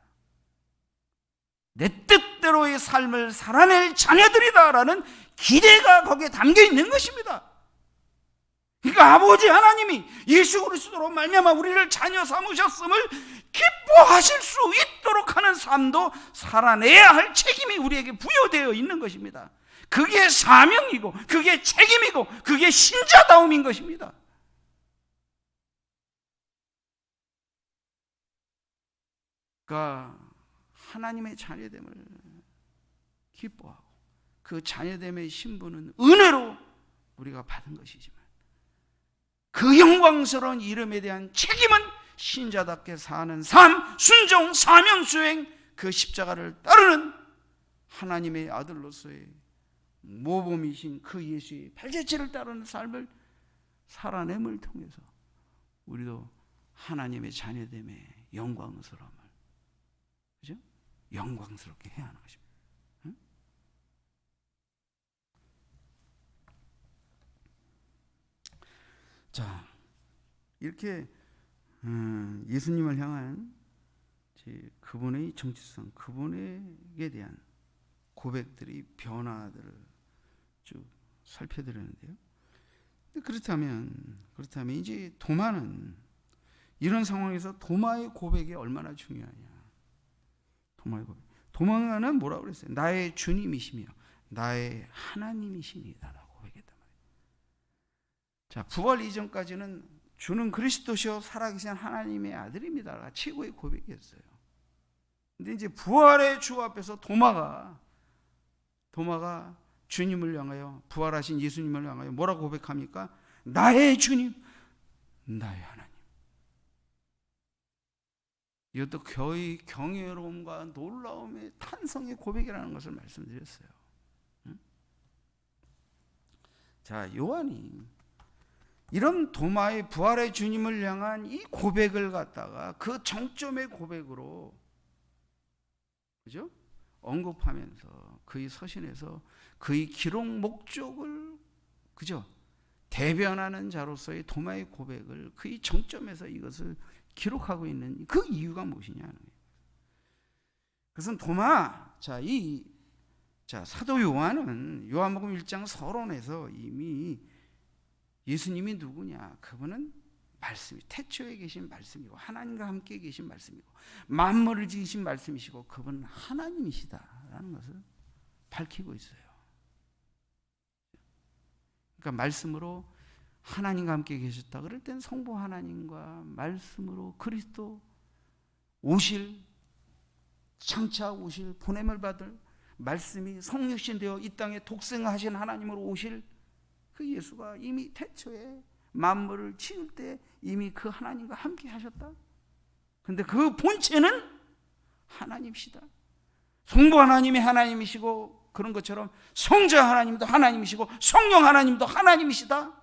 내 뜻대로의 삶을 살아낼 자녀들이다라는 기대가 거기에 담겨 있는 것입니다. 그러니까 아버지 하나님이 예수 그리스도로 말미암아 우리를 자녀 삼으셨음을 기뻐하실 수 있도록 하는 삶도 살아내야 할 책임이 우리에게 부여되어 있는 것입니다. 그게 사명이고 그게 책임이고 그게 신자다움인 것입니다. 그러니까 하나님의 자녀됨을 기뻐하고 그 자녀됨의 신분은 은혜로 우리가 받은 것이지만 그 영광스러운 이름에 대한 책임은 신자답게 사는 삶, 순종, 사명 수행, 그 십자가를 따르는 하나님의 아들로서의 모범이신 그 예수의 발자취를 따르는 삶을 살아냄을 통해서 우리도 하나님의 자녀됨의 영광스러움을, 그죠? 영광스럽게 해야 하는 것입니다. 응? 자, 이렇게 예수님을 향한 그분의 정체성, 그분에게 대한 고백들이 변화들을 쭉 살펴드렸는데요. 그렇다면 이제 도마는 이런 상황에서 도마의 고백이 얼마나 중요하냐? 도마의 고백. 도마는 뭐라고 그랬어요? 나의 주님이시며 나의 하나님이시니다라고 고백했단 말이에요. 자, 부활 이전까지는 주는 그리스도시요 살아계신 하나님의 아들입니다가 최고의 고백이었어요. 근데 이제 부활의 주 앞에서 도마가 주님을 향하여, 부활하신 예수님을 향하여 뭐라고 고백합니까? 나의 주님, 나의 하나님. 이것도 거의 경외로움과 놀라움의 탄성의 고백이라는 것을 말씀드렸어요. 자, 요한이 이런 도마의 부활의 주님을 향한 이 고백을 갖다가 그 정점의 고백으로, 그죠? 언급하면서 그의 서신에서 그의 기록 목적을, 그죠? 대변하는 자로서의 도마의 고백을 그의 정점에서 이것을 기록하고 있는 그 이유가 무엇이냐는 거예요. 그것은 도마, 사도 요한은 요한복음 1장 서론에서 이미 예수님이 누구냐? 그분은 말씀이 태초에 계신 말씀이고 하나님과 함께 계신 말씀이고 만물을 지으신 말씀이시고 그분은 하나님이시다라는 것을 밝히고 있어요. 그러니까 말씀으로 하나님과 함께 계셨다 그럴 땐 성부 하나님과 말씀으로 그리스도 오실, 장차 오실, 보냄을 받을 말씀이 성육신 되어 이 땅에 독생하신 하나님으로 오실 그 예수가 이미 태초에 만물을 지을 때 이미 그 하나님과 함께 하셨다. 그런데 그 본체는 하나님이시다. 성부 하나님이 하나님이시고 그런 것처럼 성자 하나님도 하나님이시고 성령 하나님도 하나님이시다.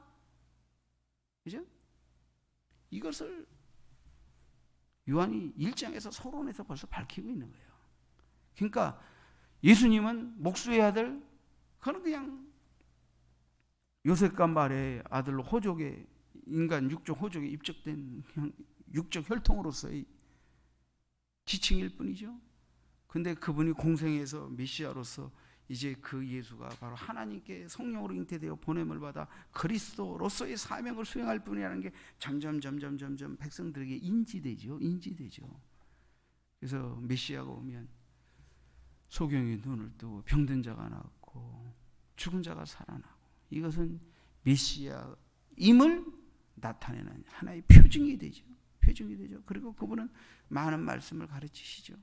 그죠? 이것을 요한이 1장에서 서론에서 벌써 밝히고 있는 거예요. 그러니까 예수님은 목수의 아들, 그는 그냥 요셉과 마리아의 아들로 호족의 인간 육적 호족에 입적된 그냥 육적 혈통으로서의 지칭일 뿐이죠. 근데 그분이 공생에서 메시아로서 이제 그 예수가 바로 하나님께 성령으로 잉태되어 보냄을 받아 그리스도로서의 사명을 수행할 뿐이라는 게 점점 백성들에게 인지되죠. 그래서 메시아가 오면 소경이 눈을 뜨고 병든 자가 낫고 죽은 자가 살아나고, 이것은 메시아임을 나타내는 하나의 표징이 되죠. 그리고 그분은 많은 말씀을 가르치시죠.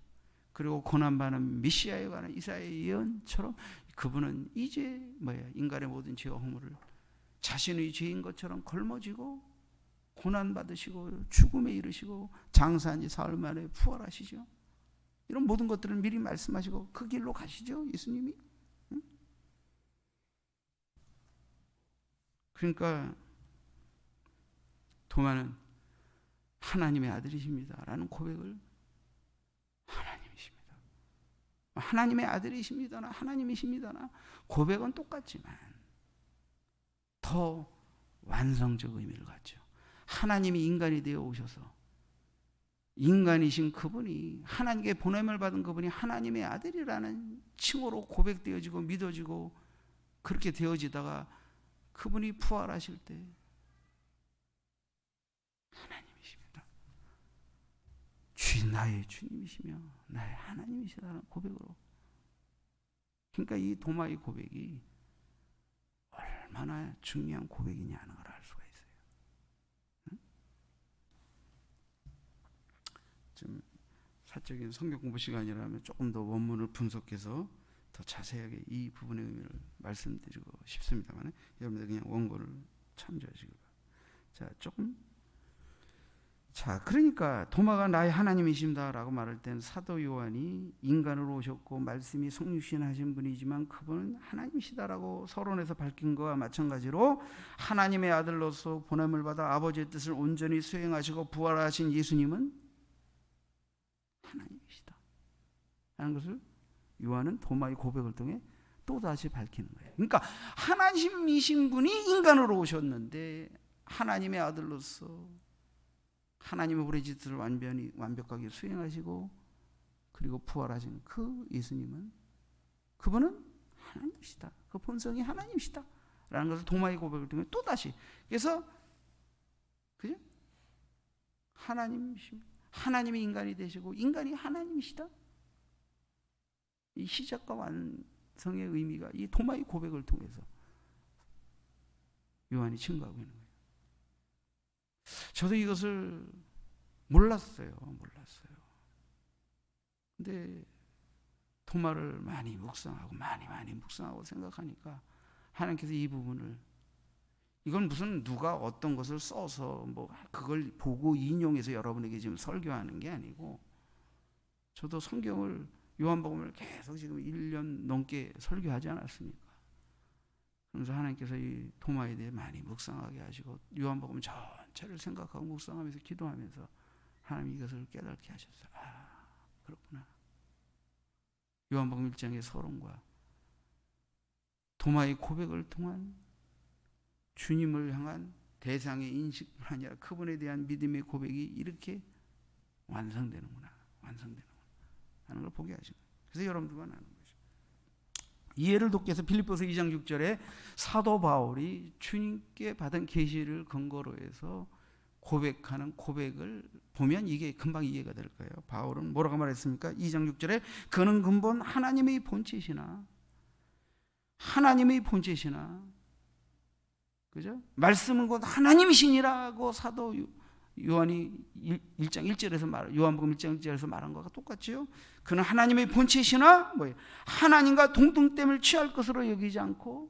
그리고 고난받는 메시아에 관한 이사야의 예언처럼 그분은 이제 인간의 모든 죄와 허물을 자신의 죄인 것처럼 걸머지고 고난받으시고 죽음에 이르시고 장사한 지 사흘 만에 부활하시죠. 이런 모든 것들을 미리 말씀하시고 그 길로 가시죠, 예수님이. 그러니까 도마는 하나님의 아들이십니다 라는 고백을, 하나님의 아들이십니다나 하나님이십니다나 고백은 똑같지만 더 완성적 의미를 갖죠. 하나님이 인간이 되어 오셔서 인간이신 그분이, 하나님께 보냄을 받은 그분이 하나님의 아들이라는 칭호로 고백되어지고 믿어지고 그렇게 되어지다가 그분이 부활하실 때 하나님이십니다, 나의 주님이시며 나의 하나님이시다는 고백으로. 그러니까 이 도마의 고백이 얼마나 중요한 고백이냐는 걸 알 수가 있어요. 좀 사적인 성경 공부 시간이라면 조금 더 원문을 분석해서 더 자세하게 이 부분의 의미를 말씀드리고 싶습니다만, 여러분들 그냥 원고를 참조하시기 바랍니다. 그러니까 도마가 나의 하나님이십니다라고 말할 때는 사도 요한이 인간으로 오셨고 말씀이 성육신하신 분이지만 그분은 하나님이시다라고 서론에서 밝힌 것과 마찬가지로 하나님의 아들로서 보냄을 받아 아버지의 뜻을 온전히 수행하시고 부활하신 예수님은 하나님이시다 라는 것을 요한은 도마의 고백을 통해 또다시 밝히는 거예요. 그러니까 하나님이신 분이 인간으로 오셨는데 하나님의 아들로서 하나님의 우리 짓을 완벽하게 수행하시고 그리고 부활하신 그 예수님은, 그분은 하나님이시다, 그 본성이 하나님이시다 라는 것을 도마의 고백을 통해 또다시, 그래서 그죠? 하나님이 인간이 되시고 인간이 하나님이시다, 이 시작과 완성의 의미가 이 도마의 고백을 통해서 요한이 증거하고 있는 거예요. 저도 이것을 몰랐어요. 근데 도마를 많이 묵상하고 생각하니까 하나님께서 이 부분을, 이건 무슨 누가 어떤 것을 써서 그걸 보고 인용해서 여러분에게 지금 설교하는 게 아니고, 저도 성경을 요한복음을 계속 지금 1년 넘게 설교하지 않았습니까? 그래서 하나님께서 이 도마에 대해 많이 묵상하게 하시고 요한복음 전체를 생각하고 묵상하면서 기도하면서 하나님 이것을 깨닫게 하셨어요. 그렇구나. 요한복음 1장의 서론과 도마의 고백을 통한 주님을 향한 대상의 인식뿐 아니라 그분에 대한 믿음의 고백이 이렇게 완성되는구나 하는 걸 보게 하시는 거예요. 그래서 여러분들만 아는 거죠. 이해를 돕기 위해서 빌립보서 2장 6절에 사도 바울이 주님께 받은 계시를 근거로 해서 고백하는 고백을 보면 이게 금방 이해가 될 거예요. 바울은 뭐라고 말했습니까? 2장 6절에 그는 근본 하나님의 본체시나 그죠? 말씀은 곧 하나님이시니라고 사도 요한이 1장 1절에서 요한복음 1장 1절에서 말한 것과 똑같지요. 그는 하나님의 본체시나 하나님과 동등됨을 취할 것으로 여기지 않고,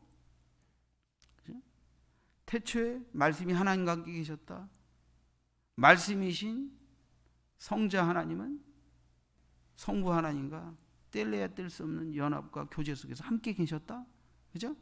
그죠? 태초에 말씀이 하나님과 함께 계셨다. 말씀이신 성자 하나님은 성부 하나님과 뗄래야 뗄 수 없는 연합과 교제 속에서 함께 계셨다. 그죠?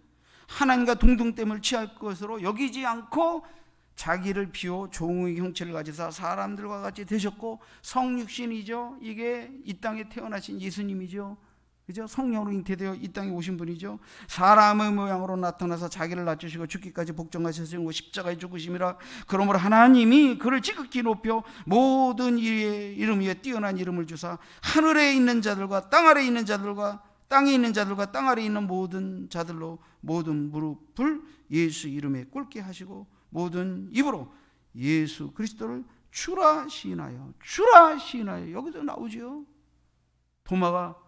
하나님과 동등됨을 취할 것으로 여기지 않고 자기를 비워 종의 형체를 가지사 사람들과 같이 되셨고, 성육신이죠. 이게 이 땅에 태어나신 예수님이죠. 그죠? 성령으로 잉태되어 이 땅에 오신 분이죠. 사람의 모양으로 나타나서 자기를 낮추시고 죽기까지 복종하셨으니 십자가에 죽으심이라. 그러므로 하나님이 그를 지극히 높여 모든 이름 위에 뛰어난 이름을 주사 하늘에 있는 자들과 땅 아래에 있는 자들과 땅에 있는 자들과 땅 아래에 있는 모든 자들로 모든 무릎을 예수 이름에 꿇게 하시고 모든 입으로 예수 그리스도를 주라 시인하여, 주라 시인하여. 여기서 나오죠. 도마가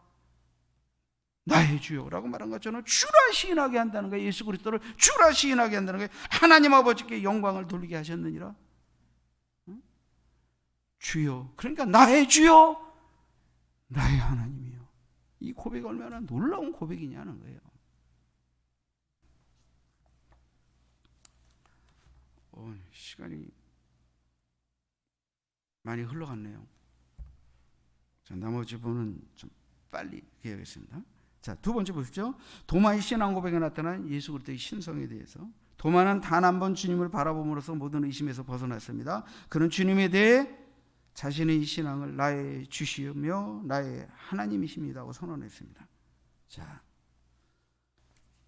나의 주여라고 말한 것처럼 주라 시인하게 한다는 거예요. 예수 그리스도를 주라 시인하게 한다는 거예요. 하나님 아버지께 영광을 돌리게 하셨느니라. 주여, 그러니까 나의 주여, 나의 하나님이요. 이 고백이 얼마나 놀라운 고백이냐는 거예요. 시간이 많이 흘러갔네요. 자, 나머지 부분은 좀 빨리 해야겠습니다. 자, 두 번째 보십시오. 도마의 신앙 고백에 나타난 예수 그리스도의 신성에 대해서. 도마는 단 한 번 주님을 바라봄으로써 모든 의심에서 벗어났습니다. 그는 주님에 대해 자신의 신앙을 나의 주시며 나의 하나님이십니다고 선언했습니다. 자,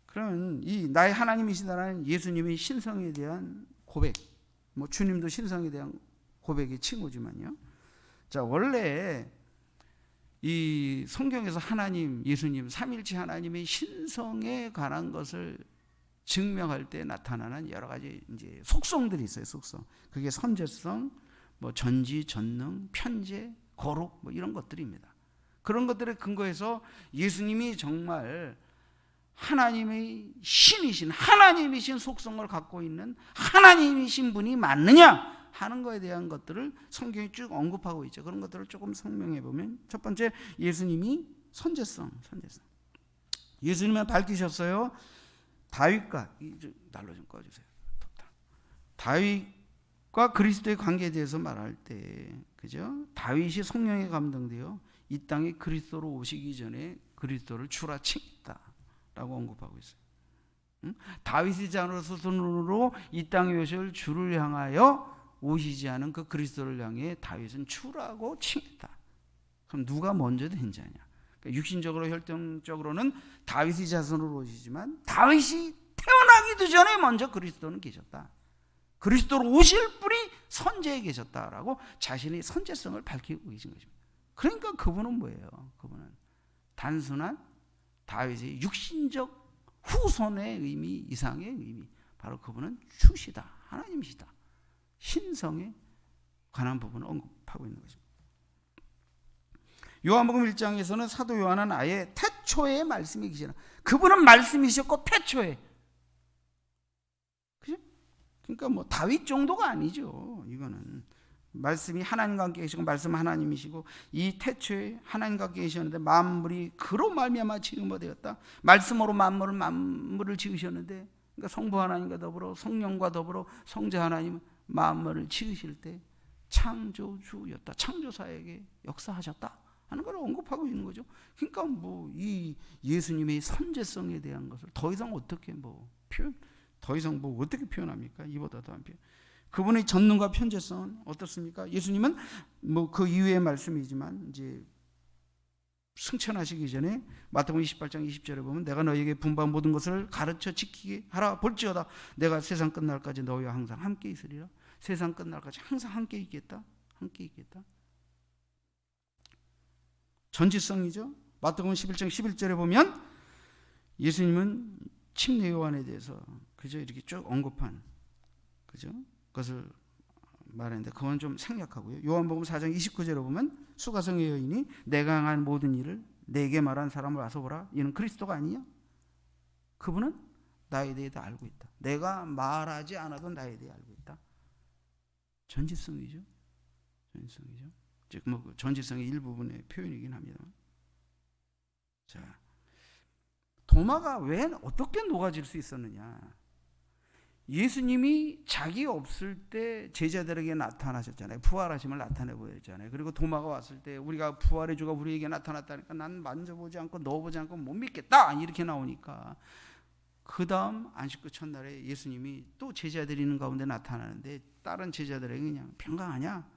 그러면 이 나의 하나님이시다라는 예수님의 신성에 대한 고백, 뭐 주님도 신성에 대한 고백의 칭호지만요. 자, 원래 이 성경에서 하나님, 예수님, 삼일체 하나님의 신성에 관한 것을 증명할 때 나타나는 여러 가지 이제 속성들이 있어요. 속성. 그게 선제성, 뭐 전지, 전능, 편재, 거룩, 뭐 이런 것들입니다. 그런 것들에 근거해서 예수님이 정말 하나님의 신이신, 하나님이신 속성을 갖고 있는 하나님이신 분이 맞느냐 하는 거에 대한 것들을 성경이 쭉 언급하고 있죠. 그런 것들을 조금 설명해 보면, 첫 번째, 예수님이 선제성. 예수님은 밝히셨어요. 다윗과, 난로 좀 꺼주세요. 다윗과 그리스도의 관계에 대해서 말할 때, 그죠? 다윗이 성령에 감동되어 이 땅에 그리스도로 오시기 전에 그리스도를 주라 칭했다라고 언급하고 있어요. 다윗의 자손으로 이 땅에 오실 주를 향하여 오시지 않은 그 그리스도를 향해 다윗은 주라고 칭했다. 그럼 누가 먼저 된 자냐? 그러니까 육신적으로 혈통적으로는 다윗의 자손으로 오시지만 다윗이 태어나기도 전에 먼저 그리스도는 계셨다. 그리스도로 오실 분이 선제에 계셨다라고 자신의 선제성을 밝히고 계신 것입니다. 그러니까 그분은 뭐예요? 그분은 단순한 다윗의 육신적 후손의 의미 이상의 의미, 바로 그분은 주시다, 하나님이시다, 신성에 관한 부분을 언급하고 있는 것입니다. 요한복음 1장에서는 사도 요한은 아예 태초에 말씀이 계시나, 그분은 말씀이셨고 태초에, 그죠? 그러니까 뭐 다윗 정도가 아니죠. 이거는 말씀이 하나님과 함께 계시고 말씀 하나님이시고 이 태초에 하나님과 함께 계셨는데 만물이 그로 말미암아 지음되었다. 말씀으로 만물을 지으셨는데, 그러니까 성부 하나님과 더불어 성령과 더불어 성자 하나님 만물을 지으실 때 창조주였다, 창조사에게 역사하셨다 하는 걸 언급하고 있는 거죠. 그러니까 뭐 이 예수님의 선제성에 대한 것을 더 이상 어떻게 어떻게 표현합니까? 이보다 더한 표현. 그분의 전능과 편재성은 어떻습니까? 예수님은 뭐 그 이후의 말씀이지만 이제 승천하시기 전에 마태복음 28장 20절에 보면 내가 너에게 분부한 모든 것을 가르쳐 지키게 하라. 볼지어다 내가 세상 끝날까지 너희와 항상 함께 있으리라. 세상 끝날까지 항상 함께 있겠다. 함께 있겠다. 전지성이죠. 마태복음 11장 11절에 보면 예수님은 침례 요한에 대해서 그저 이렇게 쭉 언급한, 그죠? 그것을 말했는데 그건 좀 생략하고요. 요한복음 4장 29절에 보면 수가성의 여인이 내가 행한 모든 일을 내게 말한 사람을 와서 보라. 이는 그리스도가 아니냐? 그분은 나에 대해 다 알고 있다. 내가 말하지 않아도 나에 대해 알고 있다. 전지성이죠. 즉 뭐 전지성의 일부분의 표현이긴 합니다만. 자, 도마가 왜 어떻게 녹아질 수 있었느냐? 예수님이 자기 없을 때 제자들에게 나타나셨잖아요. 부활하심을 나타내 보였잖아요. 그리고 도마가 왔을 때 우리가 부활의 주가 우리에게 나타났다니까 난 만져보지 않고 넣어보지 않고 못 믿겠다 이렇게 나오니까, 그 다음 안식구 첫날에 예수님이 또 제자들이 있는 가운데 나타나는데 다른 제자들에게 그냥 평강하냐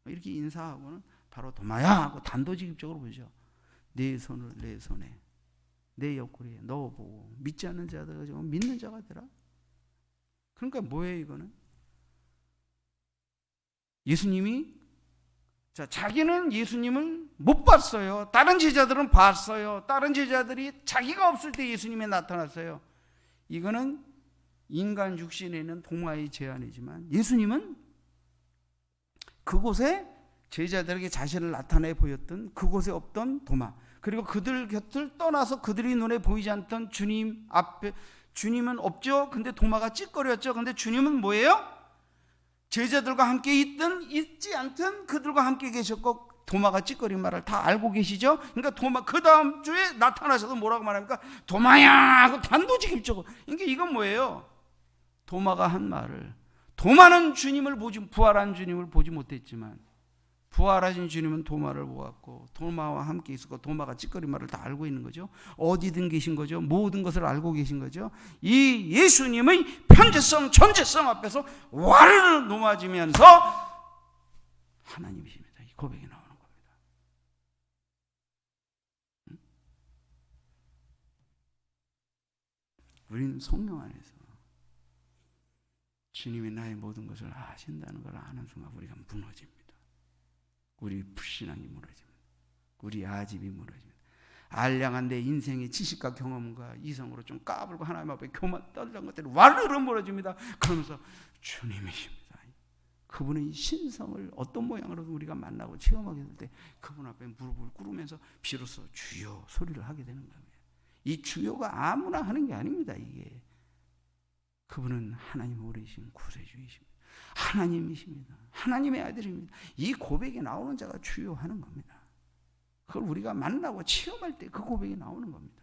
이렇게 인사하고는 바로 도마야 하고 단도직입적으로 보죠. 내 손을 내 손에 내 옆구리에 넣어보고 믿지 않는 자들아 믿는 자가 되라. 그러니까 뭐예요 이거는? 예수님이 자기는 예수님을 못 봤어요. 다른 제자들은 봤어요. 다른 제자들이 자기가 없을 때 예수님이 나타났어요. 이거는 인간 육신에 있는 도마의 제안이지만 예수님은 그곳에 제자들에게 자신을 나타내 보였던 그곳에 없던 도마, 그리고 그들 곁을 떠나서 그들이 눈에 보이지 않던 주님 앞에, 주님은 없죠. 근데 도마가 찌꺼렸죠. 근데 주님은 뭐예요? 제자들과 함께 있든 있지 않든 그들과 함께 계셨고 도마가 찌꺼린 말을 다 알고 계시죠. 그러니까 도마 그 다음 주에 나타나셔서 뭐라고 말합니까? 도마야 하고 단도직입적으로. 그러니까 이건 뭐예요? 도마가 한 말을, 도마는 주님을 보지, 부활한 주님을 보지 못했지만 부활하신 주님은 도마를 보았고 도마와 함께 있었고 도마가 찌꺼린 말을 다 알고 있는 거죠. 어디든 계신 거죠. 모든 것을 알고 계신 거죠. 이 예수님의 편재성 존재성 앞에서 와르르 넘어지면서 하나님이십니다. 이 고백이 나오는 겁니다. 우리는 성령 안에서 주님이 나의 모든 것을 아신다는 걸 아는 순간 우리가 무너집니다. 우리 불신앙이 무너집니다. 우리 아집이 무너집니다. 알량한 내 인생의 지식과 경험과 이성으로 좀 까불고 하나님 앞에 교만 떨던 것들이 와르르 무너집니다. 그러면서 주님이십니다. 그분의 신성을 어떤 모양으로도 우리가 만나고 체험하게 될 때 그분 앞에 무릎을 꿇으면서 비로소 주여 소리를 하게 되는 겁니다. 이 주여가 아무나 하는 게 아닙니다. 이게 그분은 하나님 오래신 구세주이십니다. 하나님이십니다. 하나님의 아들입니다. 이 고백이 나오는 자가 주여하는 겁니다. 그걸 우리가 만나고 체험할 때 그 고백이 나오는 겁니다.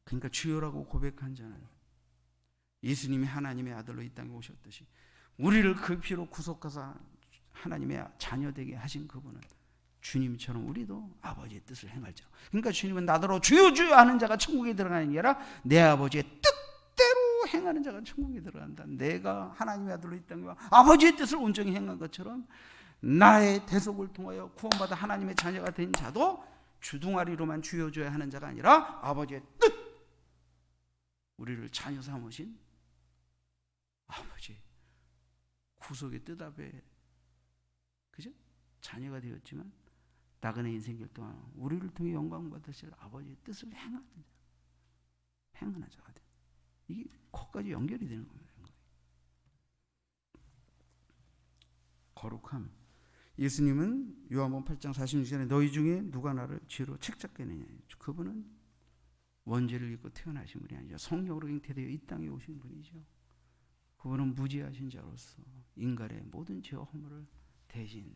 그러니까 주여라고 고백한 자는 예수님이 하나님의 아들로 이 땅에 오셨듯이 우리를 그 피로 구속하사 하나님의 자녀 되게 하신 그분은 주님처럼 우리도 아버지의 뜻을 행할 자. 그러니까 주님은 나더러 주여 주여 하는 자가 천국에 들어가는 게 아니라 내 아버지의 뜻대로 행하는 자가 천국에 들어간다. 내가 하나님의 아들로 이 땅에 와 아버지의 뜻을 온전히 행한 것처럼 나의 대속을 통하여 구원받아 하나님의 자녀가 된 자도 주둥아리로만 주여 주여 하는 자가 아니라 아버지의 뜻, 우리를 자녀 삼으신 아버지 구속의 뜻 앞에 그죠? 자녀가 되었지만 나그네 인생길 동안 우리를 통해 영광 받으실 아버지의 뜻을 행하는 자가 돼. 이게 거기까지 연결이 되는 겁니다. 거룩함. 예수님은 요한복음 8장 46절에 너희 중에 누가 나를 죄로 책잡겠느냐. 그분은 원죄를 입고 태어나신 분이 아니죠. 성령으로 잉태되어 이 땅에 오신 분이죠. 그분은 무죄하신 자로서 인간의 모든 죄와 허물을 대신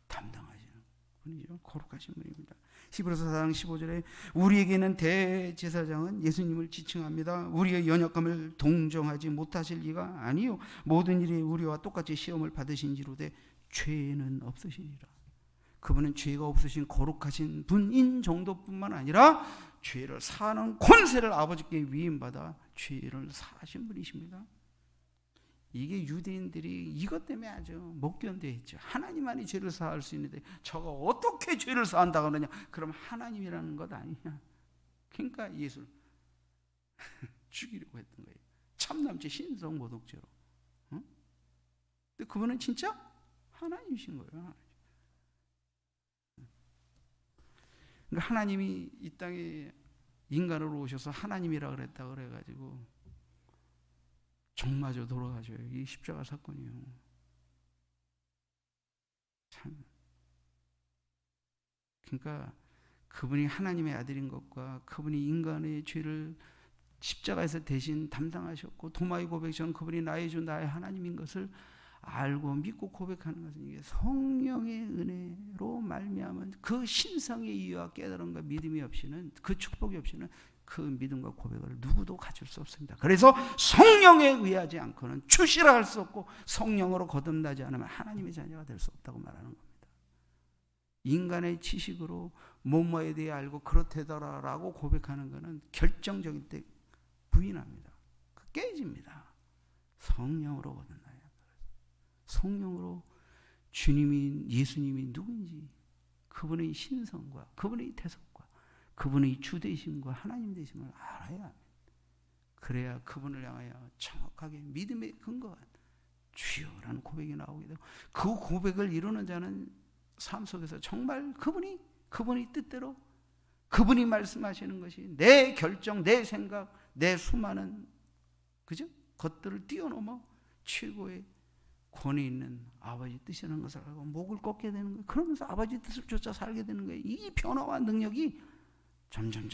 담당하시는 분이죠. 거룩하신 분입니다. 히브리서 4장 15절에 우리에게는 대제사장은 예수님을 지칭합니다. 우리의 연약함을 동정하지 못하실 리가 아니요 모든 일에 우리와 똑같이 시험을 받으신지로되 죄는 없으시니라. 그분은 죄가 없으신 거룩하신 분인 정도뿐만 아니라 죄를 사하는 권세를 아버지께 위임받아 죄를 사하신 분이십니다. 이게 유대인들이 이것 때문에 아주 못 견뎌했죠. 하나님만이 죄를 사할 수 있는데 저가 어떻게 죄를 사한다고 그러냐. 그럼 하나님이라는 것 아니냐. 그러니까 예수를 죽이려고 했던 거예요. 참남죄 신성 모독죄로. 응? 근데 그분은 진짜 하나님이신 거예요. 그러니까 하나님이 이 땅에 인간으로 오셔서 하나님이라 그랬다 그래가지고 종마저 돌아가셔요. 이 십자가 사건이요. 참. 그러니까 그분이 하나님의 아들인 것과 그분이 인간의 죄를 십자가에서 대신 담당하셨고 도마의 고백처럼 그분이 나의 주 나의 하나님인 것을 알고 믿고 고백하는 것은 이게 성령의 은혜로 말미암은 그 신성의 이유와 깨달음과 믿음이 없이는 그 축복이 없이는 그 믿음과 고백을 누구도 가질 수 없습니다. 그래서 성령에 의하지 않고는 주시라 할 수 없고 성령으로 거듭나지 않으면 하나님의 자녀가 될 수 없다고 말하는 겁니다. 인간의 지식으로 뭐뭐에 대해 알고 그렇대더라라고 고백하는 것은 결정적일 때 부인합니다. 깨집니다. 성령으로 거듭나야 합니다. 성령으로 주님이 예수님이 누구인지 그분의 신성과 그분의 대속과 그분의 주되심과 하나님 되심을 알아야 합니다. 그래야 그분을 향하여 정확하게 믿음에 근거한 주여라는 고백이 나오게 되고 그 고백을 이루는 자는 삶 속에서 정말 그분의 뜻대로 그분이 말씀하시는 것이 내 결정, 내 생각, 내 수많은 그죠? 것들을 뛰어넘어 최고의 권위 있는 아버지 뜻이라는 것을 알고 목을 꺾게 되는 거예요. 그러면서 아버지 뜻을 쫓아 살게 되는 거예요. 이 변화와 능력이 점점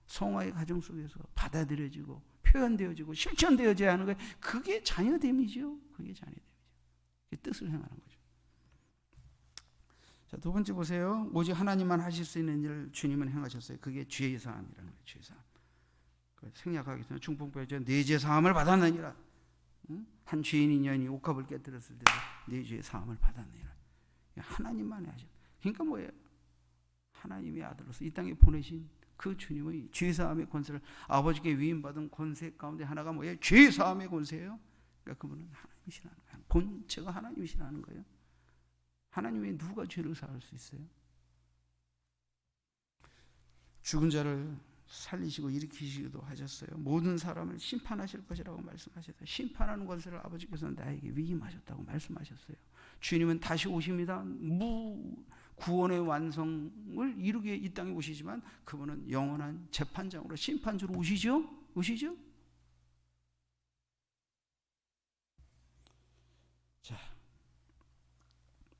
성화의 과정 속에서 받아들여지고 표현되어지고 실천되어져야 하는 거예요. 그게 자녀됨이죠. 그게 자녀됨이죠. 뜻을 행하는 거죠. 자, 두 번째 보세요. 오직 하나님만 하실 수 있는 일을 주님은 행하셨어요. 그게 죄의 사함이라는 거예요. 죄의 사함. 생략하겠습니다. 중풍병자 네 죄 사함을 받았느니라. 한 죄인인 여인이 옥합을 깨뜨렸을 때 네 죄의 사함을 받았느니라. 하나님만이 하셨. 그러니까 뭐예요? 하나님의 아들로서 이 땅에 보내신 그 주님의 죄 사함의 권세를 아버지께 위임받은 권세 가운데 하나가 뭐예요? 죄 사함의 권세예요. 그러니까 그분은 하나님이시라는 거예요. 본체가 하나님이시라는 거예요. 하나님 외에 누가 죄를 사할 수 있어요? 죽은 자를 살리시고 일으키시기도 하셨어요. 모든 사람을 심판하실 것이라고 말씀하셨어요. 심판하는 권세를 아버지께서 나에게 위임하셨다고 말씀하셨어요. 주님은 다시 오십니다. 구원의 완성을 이루게 이 땅에 오시지만 그분은 영원한 재판장으로 심판주로 오시죠? 자,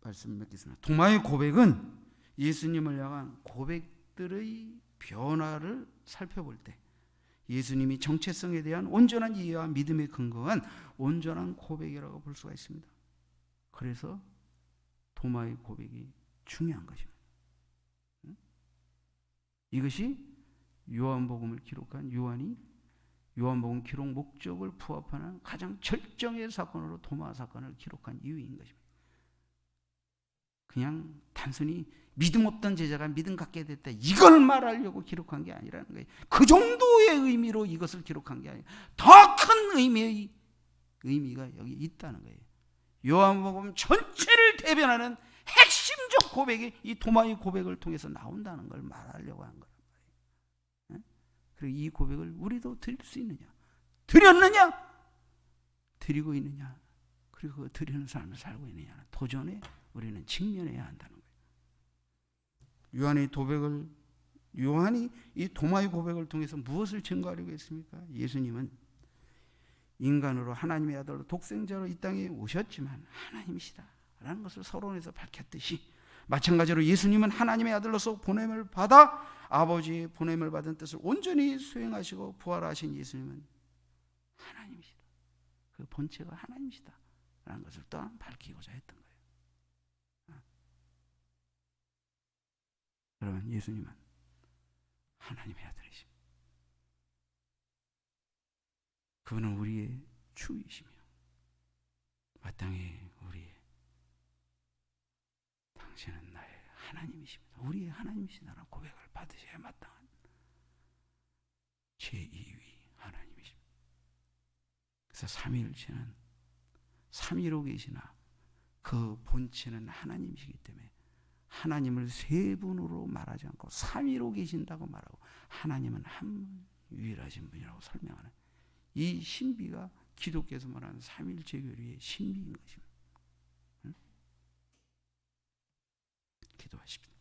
말씀 맺겠습니다. 도마의 고백은 예수님을 향한 고백들의 변화를 살펴볼 때 예수님이 정체성에 대한 온전한 이해와 믿음에 근거한 온전한 고백이라고 볼 수가 있습니다. 그래서 도마의 고백이 중요한 것입니다. 이것이 요한복음을 기록한 요한복음 기록 목적을 부합하는 가장 절정의 사건으로 도마 사건을 기록한 이유인 것입니다. 그냥 단순히 믿음 없던 제자가 믿음 갖게 됐다 이걸 말하려고 기록한 게 아니라는 거예요. 그 정도의 의미로 이것을 기록한 게 아니라 더 큰 의미가 여기 있다는 거예요. 요한복음 전체를 대변하는 핵심적 고백이 이 도마의 고백을 통해서 나온다는 걸 말하려고 한 거예요. 그리고 이 고백을 우리도 드릴 수 있느냐? 드렸느냐? 드리고 있느냐? 그리고 그 드리는 삶을 살고 있느냐? 도전에 우리는 직면해야 한다는 거예요. 요한이 이 도마의 고백을 통해서 무엇을 증거하려고 했습니까? 예수님은 인간으로 하나님의 아들로 독생자로 이 땅에 오셨지만 하나님이시다라는 것을 서론에서 밝혔듯이 마찬가지로 예수님은 하나님의 아들로서 보냄을 받아 아버지의 보냄을 받은 뜻을 온전히 수행하시고 부활하신 예수님은 하나님이시다. 그 본체가 하나님이시다라는 것을 또한 밝히고자 했던 거예요. 여러분, 예수님은 하나님의 아들이십니다. 그분은 우리의 주이시며 마땅히 당신은 나의 하나님이십니다. 우리의 하나님이시다라는 고백을 받으셔야 마땅한 제2위 하나님이십니다. 그래서 삼위일체는 삼위로 계시나 그 본체는 하나님이시기 때문에 하나님을 세 분으로 말하지 않고 삼위로 계신다고 말하고 하나님은 한 유일하신 분이라고 설명하는 이 신비가 기독교에서 말하는 삼위일체 교리의 신비인 것입니다. 기도하십시다.